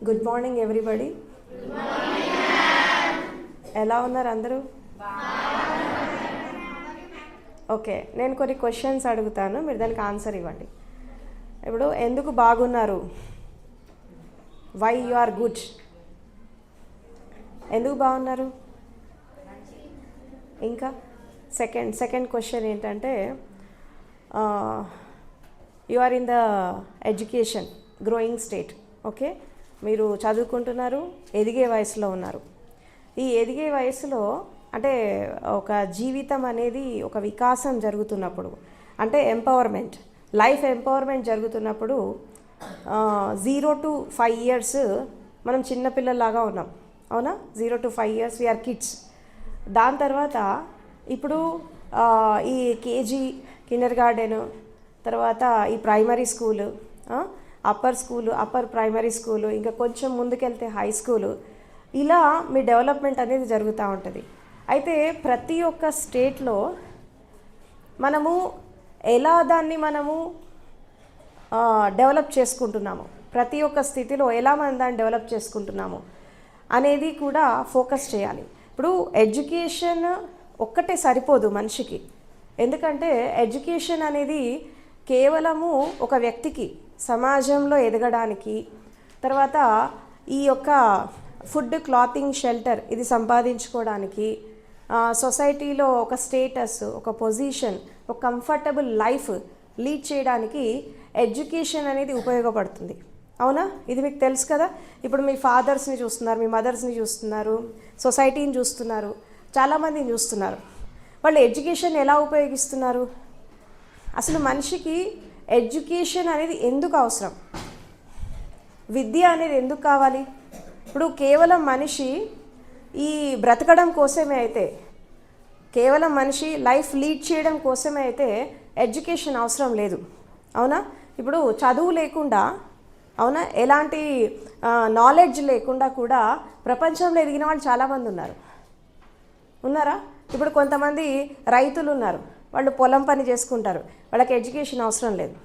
Good morning everybody. ఎలా ఉన్నారు అందరూ? ఓకే, నేను కొన్ని క్వశ్చన్స్ అడుగుతాను, మీరు దానికి ఆన్సర్ ఇవ్వండి. ఇప్పుడు ఎందుకు బాగున్నారు? Why you are good? ఎందుకు బాగున్నారు? ఇంకా సెకండ్ క్వశ్చన్ ఏంటంటే, you are in the education growing state. Okay, మీరు చదువుకుంటున్నారు, ఎదిగే వయసులో ఉన్నారు. ఈ ఎదిగే వయసులో అంటే ఒక జీవితం అనేది ఒక వికాసం జరుగుతున్నప్పుడు, అంటే ఎంపవర్మెంట్, లైఫ్ ఎంపవర్మెంట్ జరుగుతున్నప్పుడు 0 to 5 years మనం చిన్నపిల్లల్లాగా ఉన్నాం, అవునా? 0 to 5 years వీఆర్ కిడ్స్. దాని తర్వాత ఇప్పుడు ఈ కేజీ, కిండర్ గార్డెన్, తర్వాత ఈ primary school, upper primary school, ఇంకా కొంచెం ముందుకెళ్తే హై స్కూలు, ఇలా మీ డెవలప్మెంట్ అనేది జరుగుతూ ఉంటుంది. అయితే ప్రతి ఒక్క స్టేట్లో మనము ఎలా దాన్ని మనము డెవలప్ చేసుకుంటున్నాము, ప్రతి ఒక్క స్థితిలో ఎలా మనం దాన్ని డెవలప్ చేసుకుంటున్నాము అనేది కూడా ఫోకస్ చేయాలి. ఇప్పుడు ఎడ్యుకేషన్ ఒక్కటే సరిపోదు మనిషికి. ఎందుకంటే ఎడ్యుకేషన్ అనేది కేవలము ఒక వ్యక్తికి సమాజంలో ఎదగడానికి, తర్వాత ఈ యొక్క ఫుడ్, క్లాతింగ్, షెల్టర్ ఇది సంపాదించుకోవడానికి, సొసైటీలో ఒక స్టేటస్, ఒక పొజిషన్, ఒక కంఫర్టబుల్ లైఫ్ లీడ్ చేయడానికి ఎడ్యుకేషన్ అనేది ఉపయోగపడుతుంది, అవునా? ఇది మీకు తెలుసు కదా. ఇప్పుడు మీ ఫాదర్స్ని చూస్తున్నారు, మీ మదర్స్ని చూస్తున్నారు, సొసైటీని చూస్తున్నారు, చాలామందిని చూస్తున్నారు. వాళ్ళు ఎడ్యుకేషన్ ఎలా ఉపయోగిస్తున్నారు? అసలు మనిషికి ఎడ్యుకేషన్ అనేది ఎందుకు అవసరం? విద్య అనేది ఎందుకు కావాలి? ఇప్పుడు కేవలం మనిషి ఈ బ్రతకడం కోసమే అయితే, కేవలం మనిషి లైఫ్ లీడ్ చేయడం కోసమే అయితే ఎడ్యుకేషన్ అవసరం లేదు, అవునా? ఇప్పుడు చదువు లేకుండా, అవునా, ఎలాంటి నాలెడ్జ్ లేకుండా కూడా ప్రపంచంలో ఎదిగిన వాళ్ళు చాలామంది ఉన్నారా? ఇప్పుడు కొంతమంది రైతులు ఉన్నారు, వాళ్ళు పొలం పని చేసుకుంటారు, వాళ్ళకి ఎడ్యుకేషన్ అవసరం లేదు,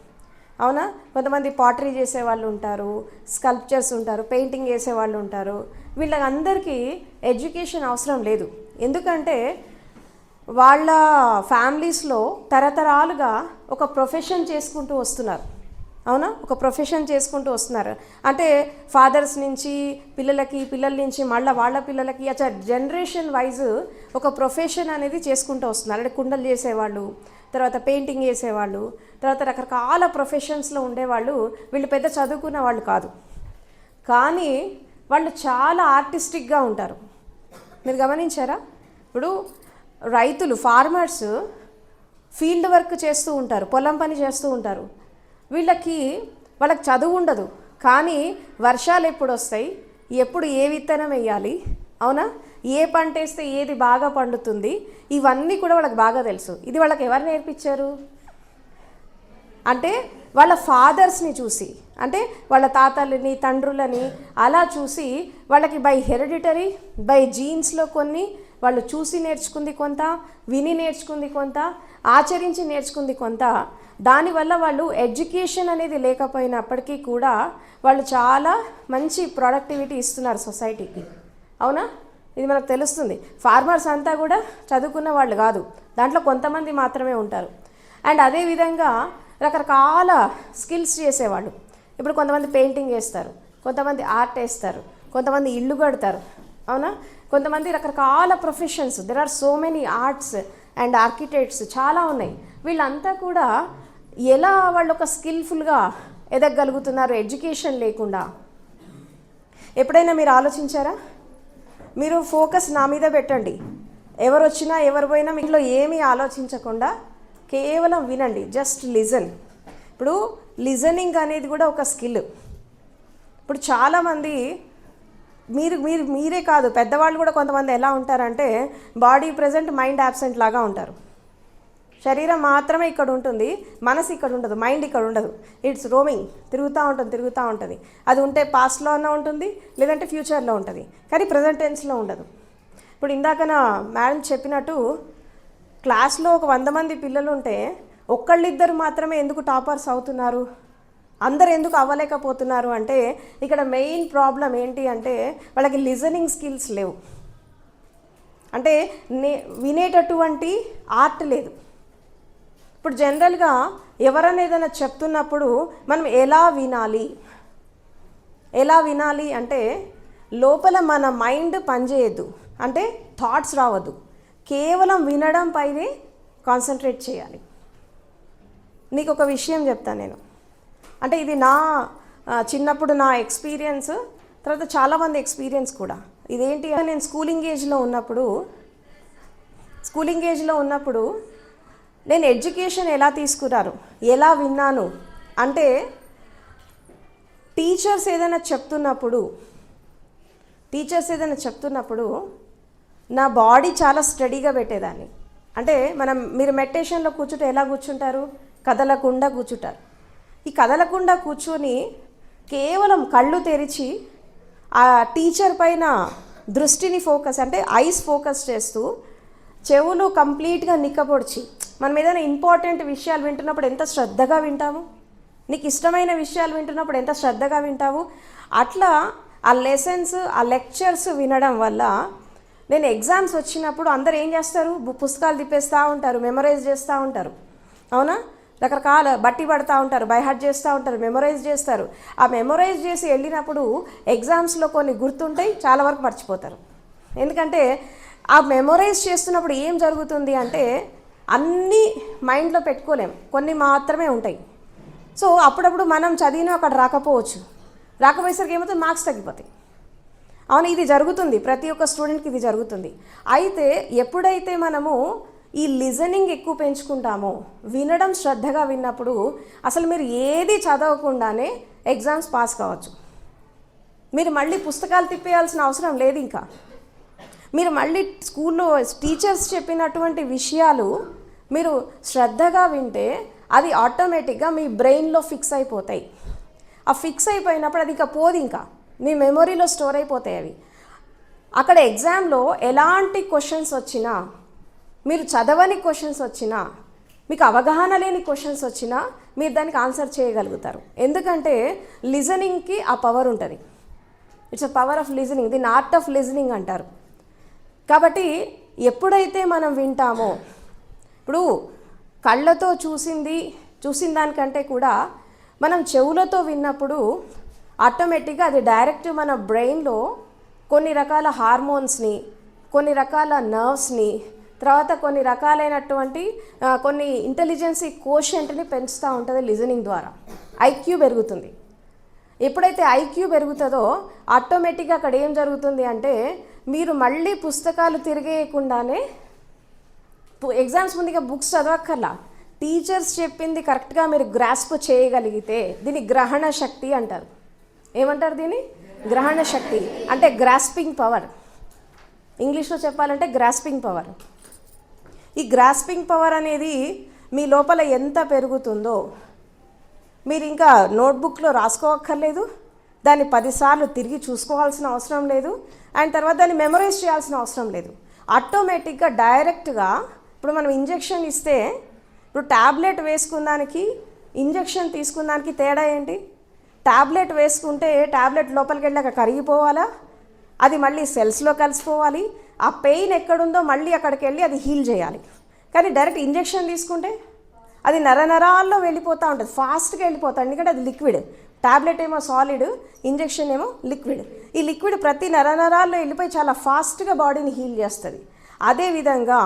అవునా? కొంతమంది పాటరీ చేసేవాళ్ళు ఉంటారు, స్కల్ప్చర్స్ ఉంటారు, పెయింటింగ్ చేసేవాళ్ళు ఉంటారు. వీళ్ళందరికీ ఎడ్యుకేషన్ అవసరం లేదు. ఎందుకంటే వాళ్ళ ఫ్యామిలీస్లో తరతరాలుగా ఒక ప్రొఫెషన్ చేసుకుంటూ వస్తున్నారు, అవునా? ఒక ప్రొఫెషన్ చేసుకుంటూ వస్తున్నారు. అంటే ఫాదర్స్ నుంచి పిల్లలకి, పిల్లల నుంచి మళ్ళీ వాళ్ళ పిల్లలకి, అచ్చా జనరేషన్ వైజ్ ఒక ప్రొఫెషన్ అనేది చేసుకుంటూ వస్తున్నారు. అంటే కుండలు చేసేవాళ్ళు, తర్వాత పెయింటింగ్ చేసేవాళ్ళు, తర్వాత రకరకాల ప్రొఫెషన్స్లో ఉండేవాళ్ళు. వీళ్ళు పెద్ద చదువుకున్న వాళ్ళు కాదు, కానీ వాళ్ళు చాలా ఆర్టిస్టిక్గా ఉంటారు. మీరు గమనించారా? ఇప్పుడు రైతులు, ఫార్మర్స్ ఫీల్డ్ వర్క్ చేస్తూ ఉంటారు, పొలం పని చేస్తూ ఉంటారు. వాళ్ళకి చదువు ఉండదు, కానీ వర్షాలు ఎప్పుడు వస్తాయి, ఎప్పుడు ఏ విత్తనం వేయాలి, అవునా, ఏ పంట వేస్తే ఏది బాగా పండుతుంది, ఇవన్నీ కూడా వాళ్ళకి బాగా తెలుసు. ఇది వాళ్ళకి ఎవరు నేర్పించారు? అంటే వాళ్ళ ఫాదర్స్ని చూసి, అంటే వాళ్ళ తాతలని, తండ్రులని అలా చూసి వాళ్ళకి బై హెరిడిటరీ, బై జీన్స్లో కొన్ని వాళ్ళు చూసి నేర్చుకుంది కొంత, విని నేర్చుకుంది కొంత, ఆచరించి నేర్చుకుంది కొంత. దానివల్ల వాళ్ళు ఎడ్యుకేషన్ అనేది లేకపోయినప్పటికీ కూడా వాళ్ళు చాలా మంచి ప్రొడక్టివిటీ ఇస్తున్నారు సొసైటీకి, అవునా? ఇది మనకు తెలుస్తుంది. ఫార్మర్స్ అంతా కూడా చదువుకున్న వాళ్ళు కాదు, దాంట్లో కొంతమంది మాత్రమే ఉంటారు. అండ్ అదేవిధంగా రకరకాల స్కిల్స్ చేసేవాళ్ళు. ఇప్పుడు కొంతమంది పెయింటింగ్ వేస్తారు, కొంతమంది ఆర్ట్ వేస్తారు, కొంతమంది ఇల్లు కడతారు, అవునా? కొంతమంది రకరకాల professions, there are so many arts and architects చాలా ఉన్నాయి. వీళ్ళంతా కూడా ఎలా వాళ్ళు ఒక స్కిల్ఫుల్గా ఎదగలుగుతున్నారు ఎడ్యుకేషన్ లేకుండా? ఎప్పుడైనా మీరు ఆలోచించారా? మీరు ఫోకస్ నా మీద పెట్టండి, ఎవరు వచ్చినా ఎవరు పోయినా మీలో ఏమీ ఆలోచించకుండా కేవలం వినండి, జస్ట్ లిజన్. ఇప్పుడు లిజనింగ్ అనేది కూడా ఒక స్కిల్. ఇప్పుడు చాలామంది మీరే కాదు, పెద్దవాళ్ళు కూడా కొంతమంది ఎలా ఉంటారంటే బాడీ ప్రెజెంట్, మైండ్ యాబ్సెంట్ లాగా ఉంటారు. శరీరం మాత్రమే ఇక్కడ ఉంటుంది, మనసు ఇక్కడ ఉండదు, మైండ్ ఇక్కడ ఉండదు. ఇట్స్ రోమింగ్, తిరుగుతూ ఉంటుంది. అది ఉంటే పాస్ట్లో అన్నా ఉంటుంది, లేదంటే ఫ్యూచర్లో ఉంటుంది, కానీ ప్రజెంట్ టెన్స్లో ఉండదు. ఇప్పుడు ఇందాక నా మేడం చెప్పినట్టు క్లాస్లో ఒక 100 మంది పిల్లలు ఉంటే ఒక్కళ్ళిద్దరు మాత్రమే ఎందుకు టాపర్స్ అవుతున్నారు? అందరు ఎందుకు అవ్వలేకపోతున్నారు అంటే ఇక్కడ మెయిన్ ప్రాబ్లం ఏంటి అంటే వాళ్ళకి లిజనింగ్ స్కిల్స్ లేవు, అంటే వినేటటువంటి ఆర్ట్ లేదు. ఇప్పుడు జనరల్గా ఎవరైనా ఏదైనా చెప్తున్నప్పుడు మనం ఎలా వినాలి అంటే లోపల మన మైండ్ పనిచేయద్దు, అంటే థాట్స్ రావద్దు, కేవలం వినడం పైనే కాన్సన్ట్రేట్ చేయాలి. నీకు ఒక విషయం చెప్తాను నేను, అంటే ఇది నా చిన్నప్పుడు నా ఎక్స్పీరియన్స్, తర్వాత చాలామంది ఎక్స్పీరియన్స్ కూడా. ఇదేంటి, నేను స్కూలింగ్ ఏజ్లో ఉన్నప్పుడు నేను ఎడ్యుకేషన్ ఎలా తీసుకున్నారు, ఎలా విన్నాను అంటే టీచర్స్ ఏదైనా చెప్తున్నప్పుడు నా బాడీ చాలా స్టడీగా పెట్టేదాన్ని. అంటే మీరు మెడిటేషన్లో కూర్చుంటే ఎలా కూర్చుంటారు, కదలకుండా కూర్చుంటారు. ఈ కదలకుండా కూర్చొని కేవలం కళ్ళు తెరిచి ఆ టీచర్ పైన దృష్టిని అంటే ఐస్ ఫోకస్ చేస్తూ చెవులు కంప్లీట్గా నిక్కపొడిచి, మనం ఏదైనా ఇంపార్టెంట్ విషయాలు వింటున్నప్పుడు ఎంత శ్రద్ధగా వింటాము, నీకు ఇష్టమైన విషయాలు వింటున్నప్పుడు ఎంత శ్రద్ధగా వింటావు. అట్లా ఆ లెసన్స్, ఆ లెక్చర్స్ వినడం వల్ల నేను ఎగ్జామ్స్ వచ్చినప్పుడు అందరు ఏం చేస్తారు, పుస్తకాలు తిప్పేస్తూ ఉంటారు, మెమరైజ్ చేస్తూ ఉంటారు, అవునా, రకరకాల బట్టి పడుతూ ఉంటారు, బైహార్ట్ చేస్తూ ఉంటారు, మెమరైజ్ చేస్తారు. ఆ మెమరైజ్ చేసి వెళ్ళినప్పుడు ఎగ్జామ్స్లో కొన్ని గుర్తుంటాయి, చాలా వరకు మర్చిపోతారు. ఎందుకంటే ఆ మెమరైజ్ చేస్తున్నప్పుడు ఏం జరుగుతుంది అంటే అన్నీ మైండ్లో పెట్టుకోలేం, కొన్ని మాత్రమే ఉంటాయి. సో అప్పుడప్పుడు మనం చదివిన అక్కడ రాకపోయేసరికి ఏమవుతుంది, మార్క్స్ తగ్గిపోతాయి. అవును, ఇది జరుగుతుంది, ప్రతి ఒక్క స్టూడెంట్కి ఇది జరుగుతుంది. అయితే ఎప్పుడైతే మనము ఈ లిజనింగ్ ఎక్కువ పెంచుకుంటామో, వినడం శ్రద్ధగా విన్నప్పుడు అసలు మీరు ఏది చదవకుండానే ఎగ్జామ్స్ పాస్ కావచ్చు. మీరు మళ్ళీ పుస్తకాలు తిప్పేయాల్సిన అవసరం లేదు. ఇంకా మీరు మళ్ళీ స్కూల్లో టీచర్స్ చెప్పినటువంటి విషయాలు మీరు శ్రద్ధగా వింటే అది ఆటోమేటిక్గా మీ బ్రెయిన్లో ఫిక్స్ అయిపోతాయి. ఆ ఫిక్స్ అయిపోయినప్పుడు అది ఇంకా పోదు, ఇంకా మీ మెమొరీలో స్టోర్ అయిపోతాయి అవి. అక్కడ ఎగ్జామ్లో ఎలాంటి క్వశ్చన్స్ వచ్చినా, మీరు చదవని క్వశ్చన్స్ వచ్చినా, మీకు అవగాహన లేని క్వశ్చన్స్ వచ్చినా మీరు దానికి ఆన్సర్ చేయగలుగుతారు. ఎందుకంటే లిజనింగ్కి ఆ పవర్ ఉంటుంది. It's a power of listening, దీన్ని ఆర్ట్ ఆఫ్ లిజనింగ్ అంటారు. కాబట్టి ఎప్పుడైతే మనం వింటామో, ఇప్పుడు కళ్ళతో చూసిన దానికంటే కూడా మనం చెవులతో విన్నప్పుడు ఆటోమేటిక్గా అది డైరెక్ట్ మన బ్రెయిన్లో కొన్ని రకాల హార్మోన్స్ని, కొన్ని రకాల నర్వ్స్ని, తర్వాత కొన్ని రకాలైనటువంటి కొన్ని ఇంటెలిజెన్సీ కోషెంట్ని పెంచుతూ ఉంటుంది. లిజనింగ్ ద్వారా ఐక్యూ పెరుగుతుంది. ఎప్పుడైతే ఐక్యూ పెరుగుతుందో ఆటోమేటిక్గా అక్కడ ఏం జరుగుతుంది అంటే మీరు మళ్ళీ పుస్తకాలు తిరిగేయకుండానే ఎగ్జామ్స్ ముందుగా బుక్స్ చదవక్కర్లా, టీచర్స్ చెప్పింది కరెక్ట్గా మీరు గ్రాస్ప్ చేయగలిగితే దీన్ని గ్రహణ శక్తి అంటారు. ఏమంటారు దీన్ని? గ్రహణ శక్తి అంటే గ్రాస్పింగ్ పవర్. ఇంగ్లీష్లో చెప్పాలంటే గ్రాస్పింగ్ పవర్. ఈ గ్రాస్పింగ్ పవర్ అనేది మీ లోపల ఎంత పెరుగుతుందో మీరు ఇంకా నోట్బుక్లో రాసుకోవక్కర్లేదు, దాన్ని 10 సార్లు తిరిగి చూసుకోవాల్సిన అవసరం లేదు, అండ్ తర్వాత దాన్ని మెమరైజ్ చేయాల్సిన అవసరం లేదు. ఆటోమేటిక్గా డైరెక్ట్గా ఇప్పుడు మనం ఇంజెక్షన్ ఇస్తే, ఇప్పుడు ట్యాబ్లెట్ వేసుకున్నానికి ఇంజెక్షన్ తీసుకున్నానికి తేడా ఏంటి? ట్యాబ్లెట్ వేసుకుంటే ట్యాబ్లెట్ లోపలికి వెళ్ళాక కరిగిపోవాలా, అది మళ్ళీ సెల్స్లో కలిసిపోవాలి, ఆ పెయిన్ ఎక్కడుందో మళ్ళీ అక్కడికి వెళ్ళి అది హీల్ చేయాలి. కానీ డైరెక్ట్ ఇంజెక్షన్ తీసుకుంటే అది నరనరాల్లో వెళ్ళిపోతూ ఉంటుంది, ఫాస్ట్గా వెళ్ళిపోతుంది. ఎందుకంటే అది లిక్విడ్, ట్యాబ్లెట్ ఏమో సాలిడ్, ఇంజెక్షన్ ఏమో లిక్విడ్. ఈ లిక్విడ్ ప్రతి నరనరాల్లో వెళ్ళిపోయి చాలా ఫాస్ట్గా బాడీని హీల్ చేస్తుంది. అదేవిధంగా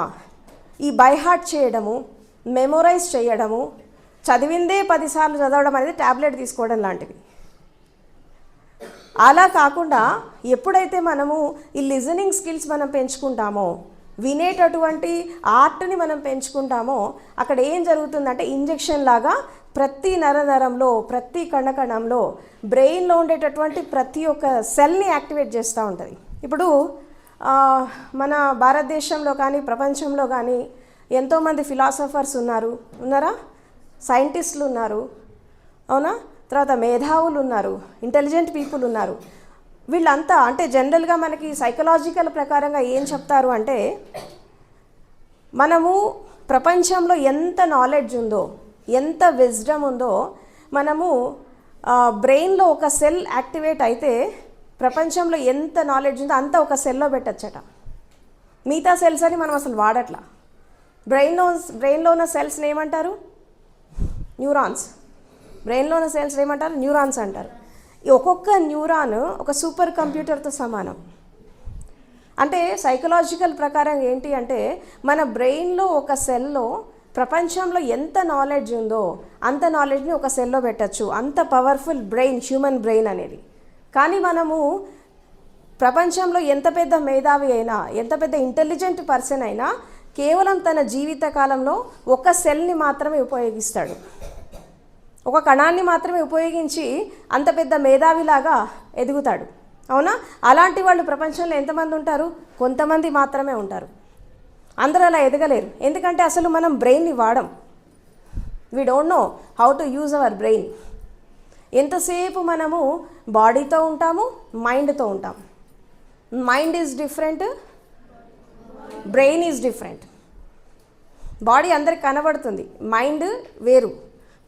ఈ బైహార్ట్ చేయడము, మెమొరైజ్ చేయడము, చదివిందే 10 సార్లు చదవడం అనేది ట్యాబ్లెట్ తీసుకోవడం లాంటిది. అలా కాకుండా ఎప్పుడైతే మనము ఈ లిజనింగ్ స్కిల్స్ మనం పెంచుకుంటామో, వినేటటువంటి ఆర్ట్ని మనం పెంచుకుంటామో, అక్కడ ఏం జరుగుతుందంటే ఇంజెక్షన్ లాగా ప్రతి నరనరంలో, ప్రతి కణకణంలో, బ్రెయిన్లో ఉండేటటువంటి ప్రతి ఒక్క సెల్ని యాక్టివేట్ చేస్తూ ఉంటుంది. ఇప్పుడు మన భారతదేశంలో కానీ ప్రపంచంలో కానీ ఎంతోమంది ఫిలాసఫర్స్ ఉన్నారా, సైంటిస్టులు ఉన్నారు, అవునా, తర్వాత మేధావులు ఉన్నారు, ఇంటెలిజెంట్ పీపుల్ ఉన్నారు. వీళ్ళంతా అంటే జనరల్గా మనకి సైకలాజికల్ ప్రకారంగా ఏం చెప్తారు అంటే, మనము ప్రపంచంలో ఎంత నాలెడ్జ్ ఉందో, ఎంత విజ్డమ్ ఉందో మనము బ్రెయిన్లో ఒక సెల్ యాక్టివేట్ అయితే ప్రపంచంలో ఎంత నాలెడ్జ్ ఉందో అంతా ఒక సెల్లో పెట్టచ్చట. మిగతా సెల్స్ అని మనం అసలు వాడట్లా. బ్రెయిన్లో ఉన్న సెల్స్ని ఏమంటారు? న్యూరాన్స్. బ్రెయిన్లో ఉన్న సెల్స్ ఏమంటారు? న్యూరాన్స్ అంటారు. ఈ ఒక్కొక్క న్యూరాన్ ఒక సూపర్ కంప్యూటర్తో సమానం. అంటే సైకలాజికల్ ప్రకారం ఏంటి అంటే మన బ్రెయిన్లో ఒక సెల్లో ప్రపంచంలో ఎంత నాలెడ్జ్ ఉందో అంత నాలెడ్జ్ని ఒక సెల్లో పెట్టచ్చు. అంత పవర్ఫుల్ బ్రెయిన్ హ్యూమన్ బ్రెయిన్ అనేది. కానీ మనము ప్రపంచంలో ఎంత పెద్ద మేధావి అయినా, ఎంత పెద్ద ఇంటెలిజెంట్ పర్సన్ అయినా కేవలం తన జీవిత కాలంలో ఒక సెల్ని మాత్రమే ఉపయోగిస్తాడు. ఒక కణాన్ని మాత్రమే ఉపయోగించి అంత పెద్ద మేధావిలాగా ఎదుగుతాడు. అవునా? అలాంటి వాళ్ళు ప్రపంచంలో ఎంతమంది ఉంటారు? కొంతమంది మాత్రమే ఉంటారు. అందరూ అలా ఎదగలేరు. ఎందుకంటే అసలు మనం బ్రెయిన్ని వాడం. We don't know how to use our brain. ఎంతసేపు మనము బాడీతో ఉంటాము, మైండ్తో ఉంటాము. Mind is different, brain is different. Body అందరికి కనబడుతుంది, మైండ్ వేరు,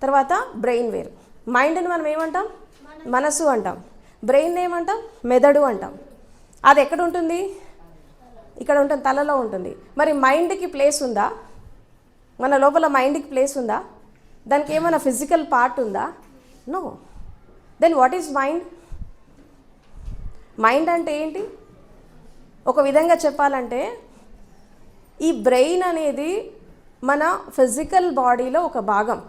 తర్వాత బ్రెయిన్ వేరు. మైండ్ని మనం ఏమంటాం? మనసు అంటాం. బ్రెయిన్ ఏమంటాం? మెదడు అంటాం. అది ఎక్కడ ఉంటుంది? ఇక్కడ ఉంటుంది, తలలో ఉంటుంది. మరి మైండ్కి ప్లేస్ ఉందా? మన లోపల మైండ్కి ప్లేస్ ఉందా? దానికి ఏమైనా ఫిజికల్ పార్ట్ ఉందా? No. Then what is mind? Mind అంటే ఏంటి? ఒక విధంగా చెప్పాలంటే ఈ బ్రెయిన్ అనేది మన ఫిజికల్ బాడీలో ఒక భాగం.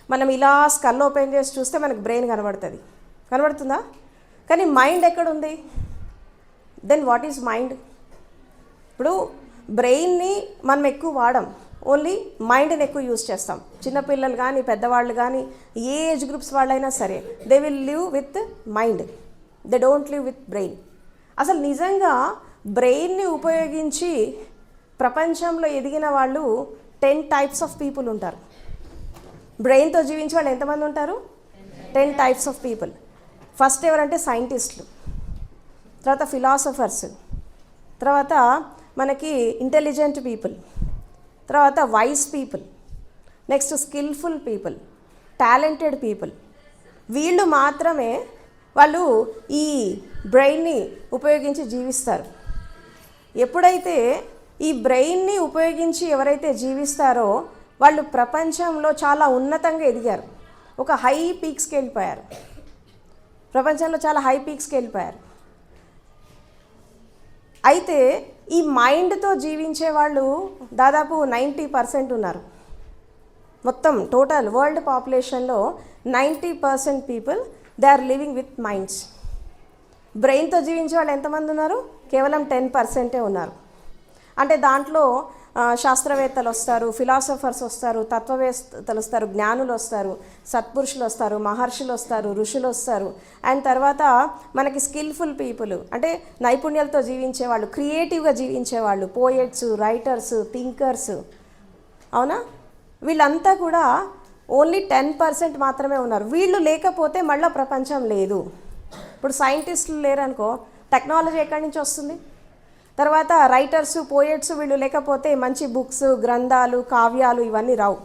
మనం ఇలా స్కల్ ఓపెన్ చేసి చూస్తే మనకు బ్రెయిన్ కనబడుతుంది. కనబడుతుందా? కానీ మైండ్ ఎక్కడుంది? Then what is mind? ఇప్పుడు బ్రెయిన్ని మనం ఎక్కువ వాడం, ఓన్లీ మైండ్ని ఎక్కువ యూజ్ చేస్తాం. చిన్నపిల్లలు కానీ పెద్దవాళ్ళు కానీ ఏ ఏజ్ గ్రూప్స్ వాళ్ళైనా సరే they will live with mind, they don't live with brain. అసలు నిజంగా బ్రెయిన్ని ఉపయోగించి ప్రపంచంలో ఎదిగిన వాళ్ళు 10 types ఆఫ్ పీపుల్ ఉంటారు. బ్రెయిన్తో జీవించే వాళ్ళు ఎంతమంది ఉంటారు? 10 types ఆఫ్ పీపుల్. ఫస్ట్ ఎవరంటే సైంటిస్టులు, తర్వాత ఫిలాసఫర్స్, తర్వాత మనకి ఇంటెలిజెంట్ పీపుల్, తర్వాత vice people, next skilful people, talented people. వీళ్ళు మాత్రమే వాళ్ళు ఈ బ్రెయిన్ని ఉపయోగించి జీవిస్తారు. ఎప్పుడైతే ఈ బ్రెయిన్ని ఉపయోగించి ఎవరైతే జీవిస్తారో వాళ్ళు ప్రపంచంలో చాలా ఉన్నతంగా ఎదిగారు, ఒక హై పీక్స్కి వెళ్ళిపోయారు. ప్రపంచంలో చాలా హై పీక్స్కి వెళ్ళిపోయారు. అయితే ఈ మైండ్తో జీవించే వాళ్ళు దాదాపు 90% ఉన్నారు. మొత్తం టోటల్ వరల్డ్ పాపులేషన్లో 90% people they are living with minds. బ్రెయిన్తో జీవించే వాళ్ళు ఎంతమంది ఉన్నారు? కేవలం 10% ఉన్నారు. అంటే దాంట్లో శాస్త్రవేత్తలు వస్తారు, ఫిలాసఫర్స్ వస్తారు, తత్వవేత్తలు వస్తారు, జ్ఞానులు వస్తారు, సత్పురుషులు వస్తారు, మహర్షులు వస్తారు, ఋషులు వస్తారు. అండ్ తర్వాత మనకి స్కిల్ఫుల్ పీపుల్ అంటే నైపుణ్యాలతో జీవించేవాళ్ళు, క్రియేటివ్గా జీవించేవాళ్ళు, పోయెట్స్, రైటర్స్, థింకర్స్. అవునా? వీళ్ళంతా కూడా ఓన్లీ 10% మాత్రమే ఉన్నారు. వీళ్ళు లేకపోతే మళ్ళీ ప్రపంచం లేదు. ఇప్పుడు సైంటిస్టులు లేరనుకో, టెక్నాలజీ ఎక్కడి నుంచి వస్తుంది? తర్వాత రైటర్స్, పోయెట్స్ వీళ్ళు లేకపోతే మంచి బుక్స్, గ్రంథాలు, కావ్యాలు ఇవన్నీ రావు.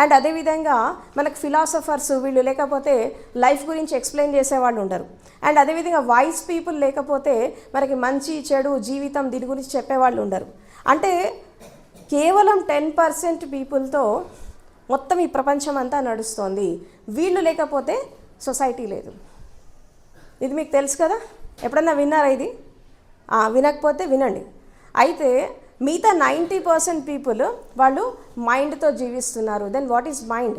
అండ్ అదేవిధంగా మనకు ఫిలాసఫర్స్ వీళ్ళు లేకపోతే లైఫ్ గురించి ఎక్స్ప్లెయిన్ చేసేవాళ్ళు ఉండరు. అండ్ అదేవిధంగా వాయిస్ పీపుల్ లేకపోతే మనకి మంచి చెడు జీవితం దీని గురించి చెప్పేవాళ్ళు ఉండరు. అంటే కేవలం 10% పీపుల్తో మొత్తం ఈ ప్రపంచం అంతా నడుస్తోంది. వీళ్ళు లేకపోతే సొసైటీ లేదు. ఇది మీకు తెలుసు కదా? ఎప్పుడన్నా విన్నారా ఇది? వినకపోతే వినండి. అయితే మిగతా 90% పీపుల్ వాళ్ళు మైండ్తో జీవిస్తున్నారు. Then what is mind?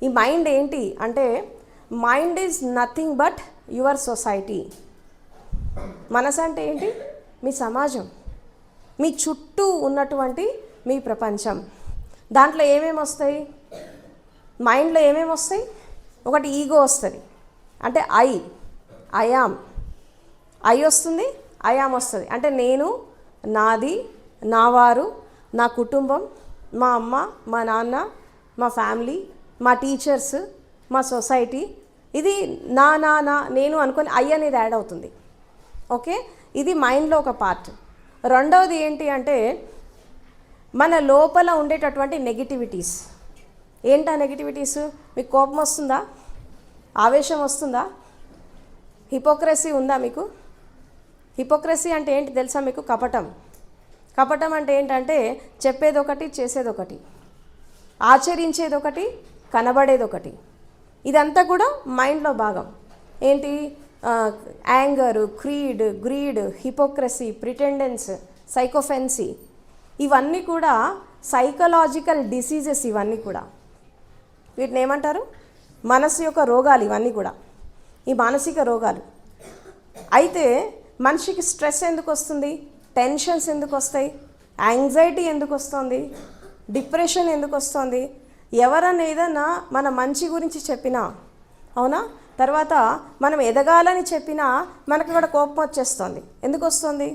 ఈ మైండ్ ఏంటి అంటే mind is nothing but your society. మనసు అంటే ఏంటి? మీ సమాజం, మీ చుట్టూ ఉన్నటువంటి మీ ప్రపంచం. దాంట్లో ఏమేమి వస్తాయి? మైండ్లో ఏమేమి వస్తాయి? ఒకటి ఈగో వస్తుంది, అంటే ఐ యామ్. ఐ వస్తుంది, ఐ యామ్ వస్తుంది, అంటే నేను, నాది, నా వారు, నా కుటుంబం, మా అమ్మ, మా నాన్న, మా ఫ్యామిలీ, మా టీచర్స్, మా సొసైటీ. ఇది నా నేను అనుకొని ఐ అనేది యాడ్ అవుతుంది. ఓకే, ఇది మైండ్లో ఒక పార్ట్. రెండవది ఏంటి అంటే మన లోపల ఉండేటటువంటి నెగిటివిటీస్. ఏంటా నెగిటివిటీస్? మీకు కోపం వస్తుందా? ఆవేశం వస్తుందా? హిపోక్రసీ ఉందా మీకు? హిపోక్రసీ అంటే ఏంటి తెలుసా మీకు? కపటం. కపటం అంటే ఏంటంటే చెప్పేది ఒకటి, చేసేది ఒకటి, ఆచరించేది ఒకటి, కనబడేది ఒకటి. ఇదంతా కూడా మైండ్లో భాగం. ఏంటి? యాంగర్, గ్రీడ్, హిపోక్రసీ, ప్రిటెండెన్స్, సైకోఫెన్సీ, ఇవన్నీ కూడా సైకలాజికల్ డిసీజెస్. ఇవన్నీ కూడా వీటిని ఏమంటారు? మనసు యొక్క రోగాలు. ఇవన్నీ కూడా ఈ మానసిక రోగాలు. అయితే మనిషికి స్ట్రెస్ ఎందుకు వస్తుంది? టెన్షన్స్ ఎందుకు వస్తాయి? యాంగ్జైటీ ఎందుకు వస్తుంది? డిప్రెషన్ ఎందుకు వస్తుంది? ఎవరన్నా ఏదన్నా మన మంచి గురించి చెప్పినా, అవునా, తర్వాత మనం ఎదగాలని చెప్పినా మనకు కూడా కోపం వచ్చేస్తుంది. ఎందుకు వస్తుంది?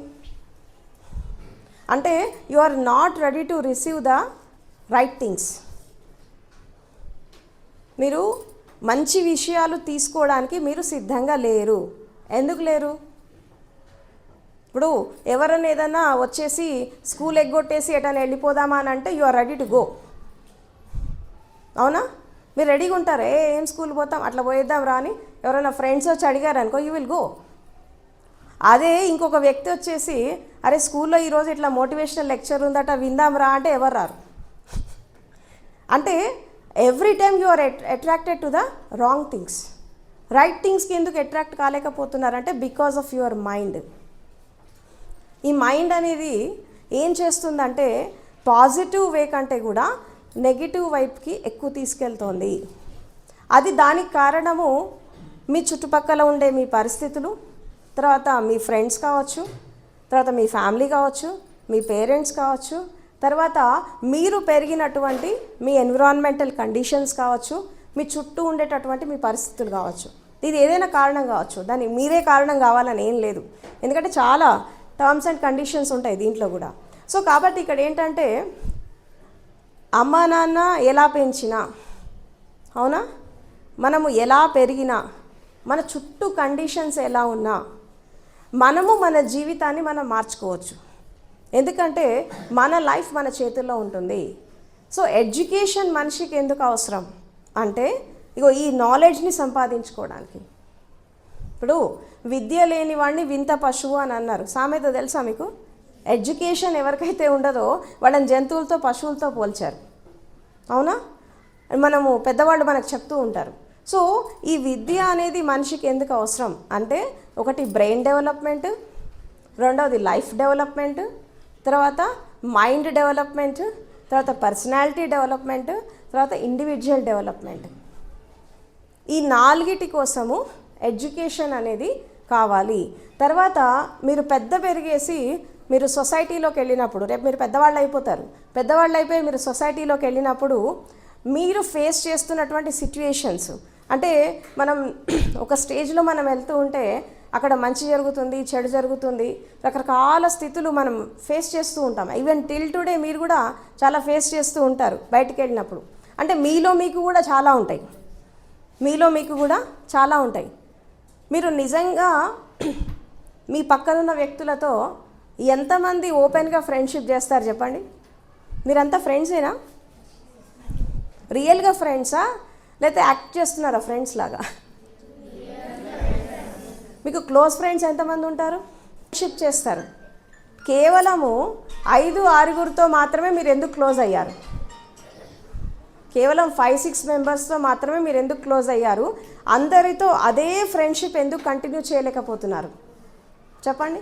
అంటే you are not ready to receive the right things. మీరు మంచి విషయాలు తీసుకోవడానికి మీరు సిద్ధంగా లేరు. ఎందుకు లేరు? ఇప్పుడు ఎవరైనా ఏదైనా వచ్చేసి స్కూల్ ఎగ్గొట్టేసి ఎటైనా వెళ్ళిపోదామా అని అంటే you are ready to go. అవునా? మీరు రెడీగా ఉంటారు. ఏం స్కూల్ పోతాం, అట్లా పోయేద్దాం రా అని ఎవరైనా ఫ్రెండ్స్ వచ్చి అడిగారు అనుకో, యూ విల్ గో. అదే ఇంకొక వ్యక్తి వచ్చేసి అరే స్కూల్లో ఈరోజు ఇట్లా మోటివేషనల్ లెక్చర్ ఉందట విందాం రా అంటే ఎవరు రారు. అంటే every time you are attracted to the wrong things. Right థింగ్స్కి ఎందుకు అట్రాక్ట్ కాలేకపోతున్నారంటే బికాజ్ ఆఫ్ యువర్ మైండ్. ఈ మైండ్ అనేది ఏం చేస్తుందంటే పాజిటివ్ వే కంటే కూడా నెగిటివ్ వైపుకి ఎక్కువ తీసుకెళ్తోంది. అది దానికి కారణము మీ చుట్టుపక్కల ఉండే మీ పరిస్థితులు, తర్వాత మీ ఫ్రెండ్స్ కావచ్చు, తర్వాత మీ ఫ్యామిలీ కావచ్చు, మీ పేరెంట్స్ కావచ్చు, తర్వాత మీరు పెరిగినటువంటి మీ ఎన్విరాన్మెంటల్ కండిషన్స్ కావచ్చు, మీ చుట్టూ ఉండేటటువంటి మీ పరిస్థితులు కావచ్చు. ఇది ఏదైనా కారణం కావచ్చు. దానికి మీరే కారణం కావాలని ఏం లేదు. ఎందుకంటే చాలా టర్మ్స్ అండ్ కండిషన్స్ ఉంటాయి దీంట్లో కూడా. సో కాబట్టి ఇక్కడ ఏంటంటే అమ్మా నాన్న ఎలా పెంచినా, అవునా, మనము ఎలా పెరిగినా, మన చుట్టూ కండిషన్స్ ఎలా ఉన్నా మనము మన జీవితాన్ని మనం మార్చుకోవచ్చు. ఎందుకంటే మన లైఫ్ మన చేతుల్లో ఉంటుంది. సో ఎడ్యుకేషన్ మనిషికి ఎందుకు అవసరం అంటే ఇగో ఈ నాలెడ్జ్ని సంపాదించుకోవడానికి. ఇప్పుడు విద్య లేని వాడిని వింత పశువు అని అన్నారు. సామెత తెలుసా మీకు? ఎడ్యుకేషన్ ఎవరికైతే ఉండదో వాళ్ళని జంతువులతో, పశువులతో పోల్చారు. అవునా? మనము పెద్దవాళ్ళు మనకు చెప్తూ ఉంటారు. సో ఈ విద్య అనేది మనిషికి ఎందుకు అవసరం అంటే ఒకటి బ్రెయిన్ డెవలప్మెంట్, రెండవది లైఫ్ డెవలప్మెంట్, తర్వాత మైండ్ డెవలప్మెంట్, తర్వాత పర్సనాలిటీ డెవలప్మెంట్, తర్వాత ఇండివిజువల్ డెవలప్మెంట్. ఈ నాలుగిటి కోసము ఎడ్యుకేషన్ అనేది కావాలి. తర్వాత మీరు పెరిగేసి మీరు సొసైటీలోకి వెళ్ళినప్పుడు, రేపు మీరు పెద్దవాళ్ళు అయిపోతారు. పెద్దవాళ్ళు అయిపోయి మీరు సొసైటీలోకి వెళ్ళినప్పుడు మీరు ఫేస్ చేస్తున్నటువంటి సిచ్యువేషన్స్, అంటే మనం ఒక స్టేజ్లో మనం వెళ్తూ ఉంటే అక్కడ మంచి జరుగుతుంది, చెడు జరుగుతుంది, రకరకాల స్థితులు మనం ఫేస్ చేస్తూ ఉంటాం. ఈవెన్ టిల్ టుడే మీరు కూడా చాలా ఫేస్ చేస్తూ ఉంటారు బయటికి వెళ్ళినప్పుడు. అంటే మీలో మీకు కూడా చాలా ఉంటాయి. మీరు నిజంగా మీ పక్కనున్న వ్యక్తులతో ఎంతమంది ఓపెన్గా ఫ్రెండ్షిప్ చేస్తారు చెప్పండి? మీరంతా ఫ్రెండ్సేనా? రియల్గా ఫ్రెండ్సా లేకపోతే యాక్ట్ చేస్తున్నారా ఫ్రెండ్స్ లాగా? మీకు క్లోజ్ ఫ్రెండ్స్ ఎంతమంది ఉంటారు? ఫ్రెండ్షిప్ చేస్తారు. కేవలము 5-6 మాత్రమే మీరు ఎందుకు క్లోజ్ అయ్యారు? కేవలం 5-6 మెంబర్స్తో మాత్రమే మీరు ఎందుకు క్లోజ్ అయ్యారు? అందరితో అదే ఫ్రెండ్షిప్ ఎందుకు కంటిన్యూ చేయలేకపోతున్నారు? చెప్పండి.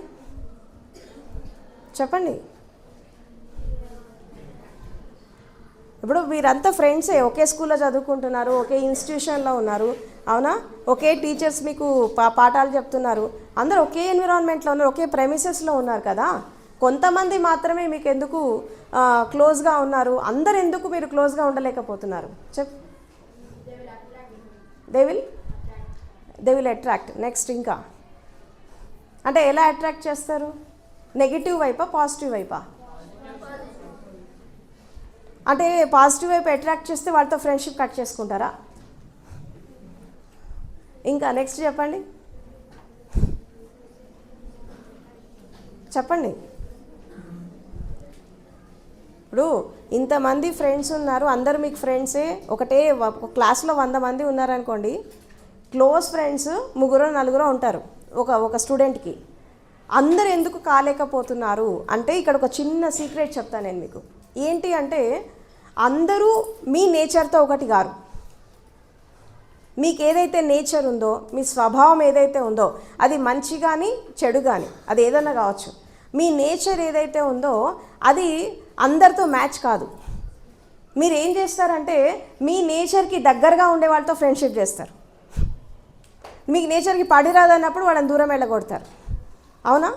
ఇప్పుడు మీరంతా ఫ్రెండ్సే, ఒకే స్కూల్లో చదువుకుంటున్నారు, ఒకే ఇన్స్టిట్యూషన్లో ఉన్నారు, అవునా, ఒకే టీచర్స్ మీకు పాఠాలు చెప్తున్నారు, అందరూ ఒకే ఎన్విరాన్మెంట్లో ఉన్నారు, ఒకే ప్రెమిసెస్లో ఉన్నారు కదా. కొంతమంది మాత్రమే మీకు ఎందుకు క్లోజ్గా ఉన్నారు? అందరు ఎందుకు మీరు క్లోజ్గా ఉండలేకపోతున్నారు? They will attract. నెక్స్ట్ ఇంకా అంటే ఎలా అట్రాక్ట్ చేస్తారు? నెగిటివ్ వైపా, పాజిటివ్ వైపా? అంటే పాజిటివ్ వైపు అట్రాక్ట్ చేస్తే వాళ్ళతో ఫ్రెండ్షిప్ కట్ చేసుకుంటారా? ఇంకా నెక్స్ట్ చెప్పండి. ఇప్పుడు ఇంతమంది ఫ్రెండ్స్ ఉన్నారు, అందరూ మీకు ఫ్రెండ్సే, ఒక క్లాస్లో 100 మంది ఉన్నారనుకోండి, క్లోజ్ ఫ్రెండ్స్ ముగ్గురు నలుగురు ఉంటారు ఒక స్టూడెంట్కి. అందరు ఎందుకు కాలేకపోతున్నారు అంటే ఇక్కడ ఒక చిన్న సీక్రెట్ చెప్తాను నేను మీకు. ఏంటి అంటే అందరూ మీ నేచర్తో ఒకటి గారు. మీకు ఏదైతే నేచర్ ఉందో, మీ స్వభావం ఏదైతే ఉందో, అది మంచి కానీ చెడు కానీ అది ఏదైనా కావచ్చు, మీ నేచర్ ఏదైతే ఉందో అది అందరితో మ్యాచ్ కాదు. మీరు ఏం చేస్తారంటే మీ నేచర్కి దగ్గరగా ఉండే వాళ్ళతో ఫ్రెండ్షిప్ చేస్తారు. మీకు నేచర్కి పడిరాదన్నప్పుడు వాళ్ళని దూరం వెళ్ళగొడతారు. అవునా?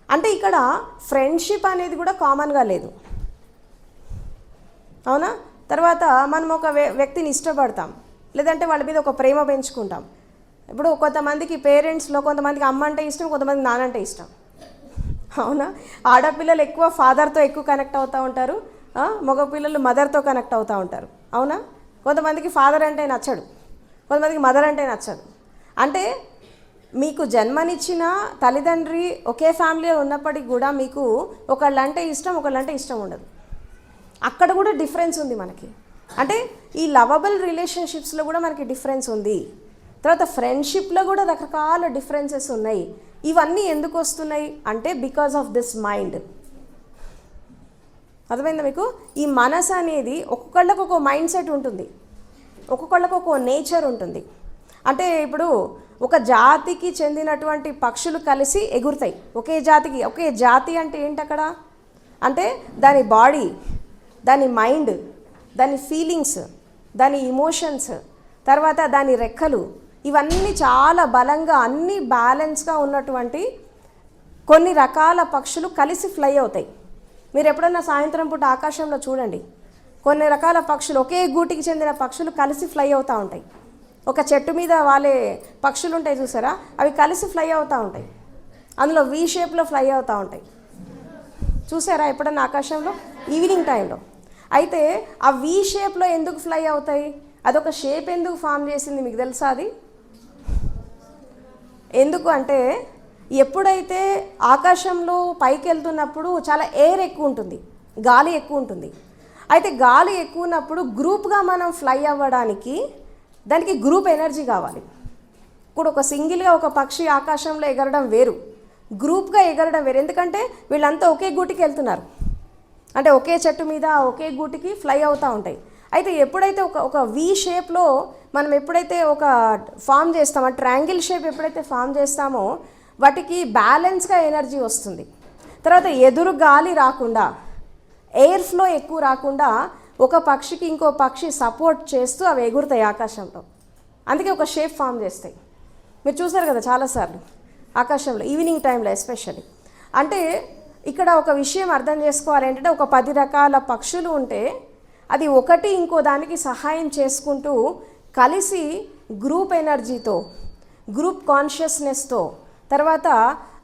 అంటే ఇక్కడ ఫ్రెండ్షిప్ అనేది కూడా కామన్గా లేదు. అవునా? తర్వాత మనం ఒక వ్యక్తిని ఇష్టపడతాం, లేదంటే వాళ్ళ మీద ఒక ప్రేమ పెంచుకుంటాం. ఇప్పుడు కొంతమందికి పేరెంట్స్లో కొంతమందికి అమ్మ అంటే ఇష్టం, కొంతమందికి నాన్న అంటే ఇష్టం. అవునా? ఆడపిల్లలు ఎక్కువ ఫాదర్తో ఎక్కువ కనెక్ట్ అవుతూ ఉంటారు, మగపిల్లలు మదర్తో కనెక్ట్ అవుతూ ఉంటారు. అవునా? కొంతమందికి ఫాదర్ అంటే నచ్చడు, కొంతమందికి మదర్ అంటే నచ్చదు. అంటే మీకు జన్మనిచ్చిన తల్లిదండ్రి ఒకే ఫ్యామిలీలో ఉన్నప్పటికీ కూడా మీకు ఒకళ్ళంటే ఇష్టం, ఒకళ్ళంటే ఇష్టం ఉండదు. అక్కడ కూడా డిఫరెన్స్ ఉంది మనకి. అంటే ఈ లవబుల్ రిలేషన్షిప్స్లో కూడా మనకి డిఫరెన్స్ ఉంది. తర్వాత ఫ్రెండ్షిప్లో కూడా రకరకాల డిఫరెన్సెస్ ఉన్నాయి. ఇవన్నీ ఎందుకు వస్తున్నాయి అంటే బికాజ్ ఆఫ్ దిస్ మైండ్. అర్థమైందా మీకు? ఈ మనసు అనేది ఒక్కొక్కళ్ళకు ఒక మైండ్ సెట్ ఉంటుంది, ఒక్కొక్కళ్ళకు ఒక నేచర్ ఉంటుంది. అంటే ఇప్పుడు ఒక జాతికి చెందినటువంటి పక్షులు కలిసి ఎగురుతాయి. ఒకే జాతి అంటే ఏంటి అక్కడ అంటే దాని బాడీ, దాని మైండ్, దాని ఫీలింగ్స్, దాని ఇమోషన్స్, తర్వాత దాని రెక్కలు, ఇవన్నీ చాలా బలంగా అన్నీ బ్యాలెన్స్గా ఉన్నటువంటి కొన్ని రకాల పక్షులు కలిసి ఫ్లై అవుతాయి. మీరు ఎప్పుడన్నా సాయంత్రం పూట ఆకాశంలో చూడండి, కొన్ని రకాల పక్షులు ఒకే గూటికి చెందిన పక్షులు కలిసి ఫ్లై అవుతూ ఉంటాయి. ఒక చెట్టు మీద వాళ్ళే పక్షులు ఉంటాయి చూసారా, అవి కలిసి ఫ్లై అవుతూ ఉంటాయి. అందులో వి షేప్లో ఫ్లై అవుతూ ఉంటాయి. చూసారా ఎప్పుడన్నా ఆకాశంలో ఈవినింగ్ టైంలో? అయితే ఆ వి షేప్లో ఎందుకు ఫ్లై అవుతాయి? అదొక షేప్ ఎందుకు ఫామ్ చేసింది మీకు తెలుసా? అది ఎందుకు అంటే ఎప్పుడైతే ఆకాశంలో పైకి వెళ్తున్నప్పుడు చాలా ఎయిర్ ఎక్కువ ఉంటుంది, గాలి ఎక్కువ ఉంటుంది. అయితే గాలి ఎక్కువ ఉన్నప్పుడు గ్రూప్గా మనం ఫ్లై అవ్వడానికి దానికి గ్రూప్ ఎనర్జీ కావాలి. ఇప్పుడు ఒక సింగిల్గా ఒక పక్షి ఆకాశంలో ఎగరడం వేరు, గ్రూప్గా ఎగరడం వేరు. ఎందుకంటే వీళ్ళంతా ఒకే గూటికి వెళ్తున్నారు, అంటే ఒకే చెట్టు మీద ఒకే గూటికి ఫ్లై అవుతూ ఉంటాయి. అయితే ఎప్పుడైతే ఒక వి షేప్లో మనం ఎప్పుడైతే ఒక ఫామ్ చేస్తామో, ట్రయాంగిల్ షేప్ ఎప్పుడైతే ఫామ్ చేస్తామో వాటికి బ్యాలెన్స్గా ఎనర్జీ వస్తుంది. తర్వాత ఎదురు గాలి రాకుండా, ఎయిర్ ఫ్లో ఎక్కువ రాకుండా ఒక పక్షికి ఇంకో పక్షి సపోర్ట్ చేస్తూ అవి ఎగురుతాయి ఆకాశంలో. అందుకే ఒక షేప్ ఫామ్ చేస్తాయి. మీరు చూసారు కదా చాలాసార్లు ఆకాశంలో ఈవినింగ్ టైంలో ఎస్పెషల్లీ. అంటే ఇక్కడ ఒక విషయం అర్థం చేసుకోవాలి ఏంటంటే ఒక 10 రకాల పక్షులు ఉంటే అది ఒకటి ఇంకో దానికి సహాయం చేసుకుంటూ కలిసి గ్రూప్ ఎనర్జీతో, గ్రూప్ కాన్షియస్నెస్తో,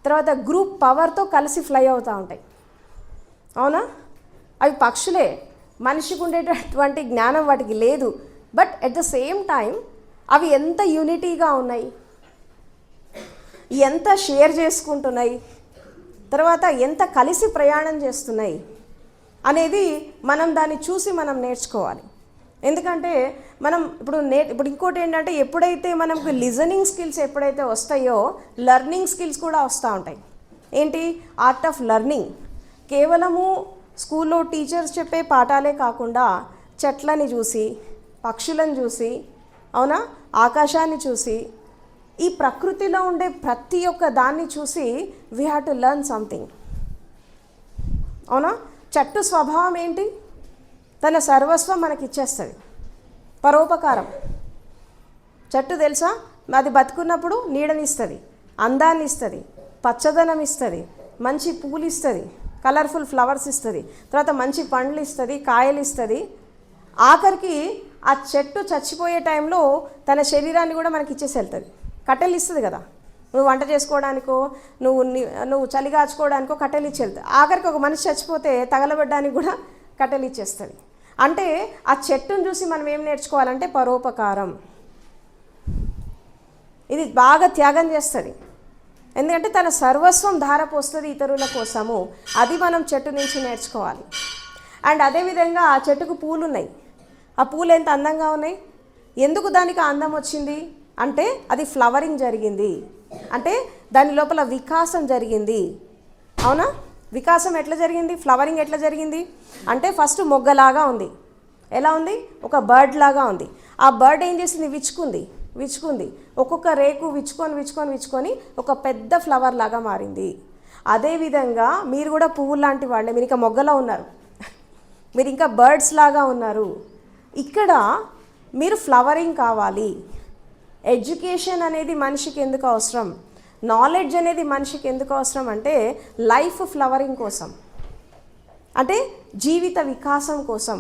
తర్వాత గ్రూప్ పవర్తో కలిసి ఫ్లై అవుతూ ఉంటాయి. అవునా? అవి పక్షులే, మనిషికి ఉండేటటువంటి జ్ఞానం వాటికి లేదు. But at the same time అవి ఎంత యూనిటీగా ఉన్నాయి, ఎంత షేర్ చేసుకుంటున్నాయి, తర్వాత ఎంత కలిసి ప్రయాణం చేస్తున్నాయి అనేది మనం దాన్ని చూసి మనం నేర్చుకోవాలి. ఎందుకంటే మనం ఇప్పుడు ఇంకోటి ఏంటంటే ఎప్పుడైతే మనకు లిజనింగ్ స్కిల్స్ ఎప్పుడైతే వస్తాయో లెర్నింగ్ స్కిల్స్ కూడా వస్తూ ఉంటాయి. ఏంటి? Art of learning. కేవలము స్కూల్లో టీచర్స్ చెప్పే పాఠాలే కాకుండా చెట్లని చూసి, పక్షులను చూసి, అవునా, ఆకాశాన్ని చూసి, ఈ ప్రకృతిలో ఉండే ప్రతి ఒక్క దాన్ని చూసి we have to learn something. అవునా? చెట్టు స్వభావం ఏంటి? తన సర్వస్వం మనకి ఇచ్చేస్తుంది. పరోపకారం. చెట్టు తెలుసా? అది బతుకున్నప్పుడు నీడనిస్తుంది, అందాన్ని ఇస్తుంది, పచ్చదనం ఇస్తుంది, మంచి పూలు ఇస్తుంది, కలర్ఫుల్ ఫ్లవర్స్ ఇస్తుంది, తర్వాత మంచి పండ్లు ఇస్తుంది, కాయలు ఇస్తుంది. ఆఖరికి ఆ చెట్టు చచ్చిపోయే టైంలో తన శరీరాన్ని కూడా మనకి ఇచ్చేసి వెళ్తుంది. కట్టెలు ఇస్తుంది కదా, నువ్వు వంట చేసుకోవడానికో నువ్వు చలి కాచుకోవడానికో కట్టెలు ఇచ్చి వెళ్తుంది. ఆఖరికి ఒక మనిషి చచ్చిపోతే తగలబెట్టడానికి కూడా కట్టెలు ఇచ్చేస్తుంది. అంటే ఆ చెట్టును చూసి మనం ఏం నేర్చుకోవాలంటే పరోపకారం. ఇది బాగా త్యాగం చేస్తుంది, ఎందుకంటే తన సర్వస్వం ధారపోస్తుంది ఇతరుల కోసము. అది మనం చెట్టు నుంచి నేర్చుకోవాలి. అండ్ అదేవిధంగా ఆ చెట్టుకు పూలు ఉన్నాయి. ఆ పూలు ఎంత అందంగా ఉన్నాయి. ఎందుకు దానికి అందం వచ్చింది అంటే అది ఫ్లవరింగ్ జరిగింది, అంటే దాని లోపల వికాసం జరిగింది. అవునా? వికాసం ఎట్లా జరిగింది, ఫ్లవరింగ్ ఎట్లా జరిగింది అంటే ఫస్ట్ మొగ్గలాగా ఉంది. ఎలా ఉంది? ఒక బర్డ్ లాగా ఉంది. ఆ బర్డ్ ఏం చేసింది? విచ్చుకుంది. ఒక్కొక్క రేకు విచ్చుకొని ఒక పెద్ద ఫ్లవర్ లాగా మారింది. అదేవిధంగా మీరు కూడా పువ్వు లాంటి వాళ్ళే, మీరు ఇంకా మొగ్గలా ఉన్నారు, మీరు ఇంకా బర్డ్స్ లాగా ఉన్నారు. ఇక్కడ మీరు ఫ్లవరింగ్ కావాలి. ఎడ్యుకేషన్ అనేది మనిషికి ఎందుకు అవసరం, నాలెడ్జ్ అనేది మనిషికి ఎందుకు అవసరం అంటే లైఫ్ ఫ్లవరింగ్ కోసం, అంటే జీవిత వికాసం కోసం.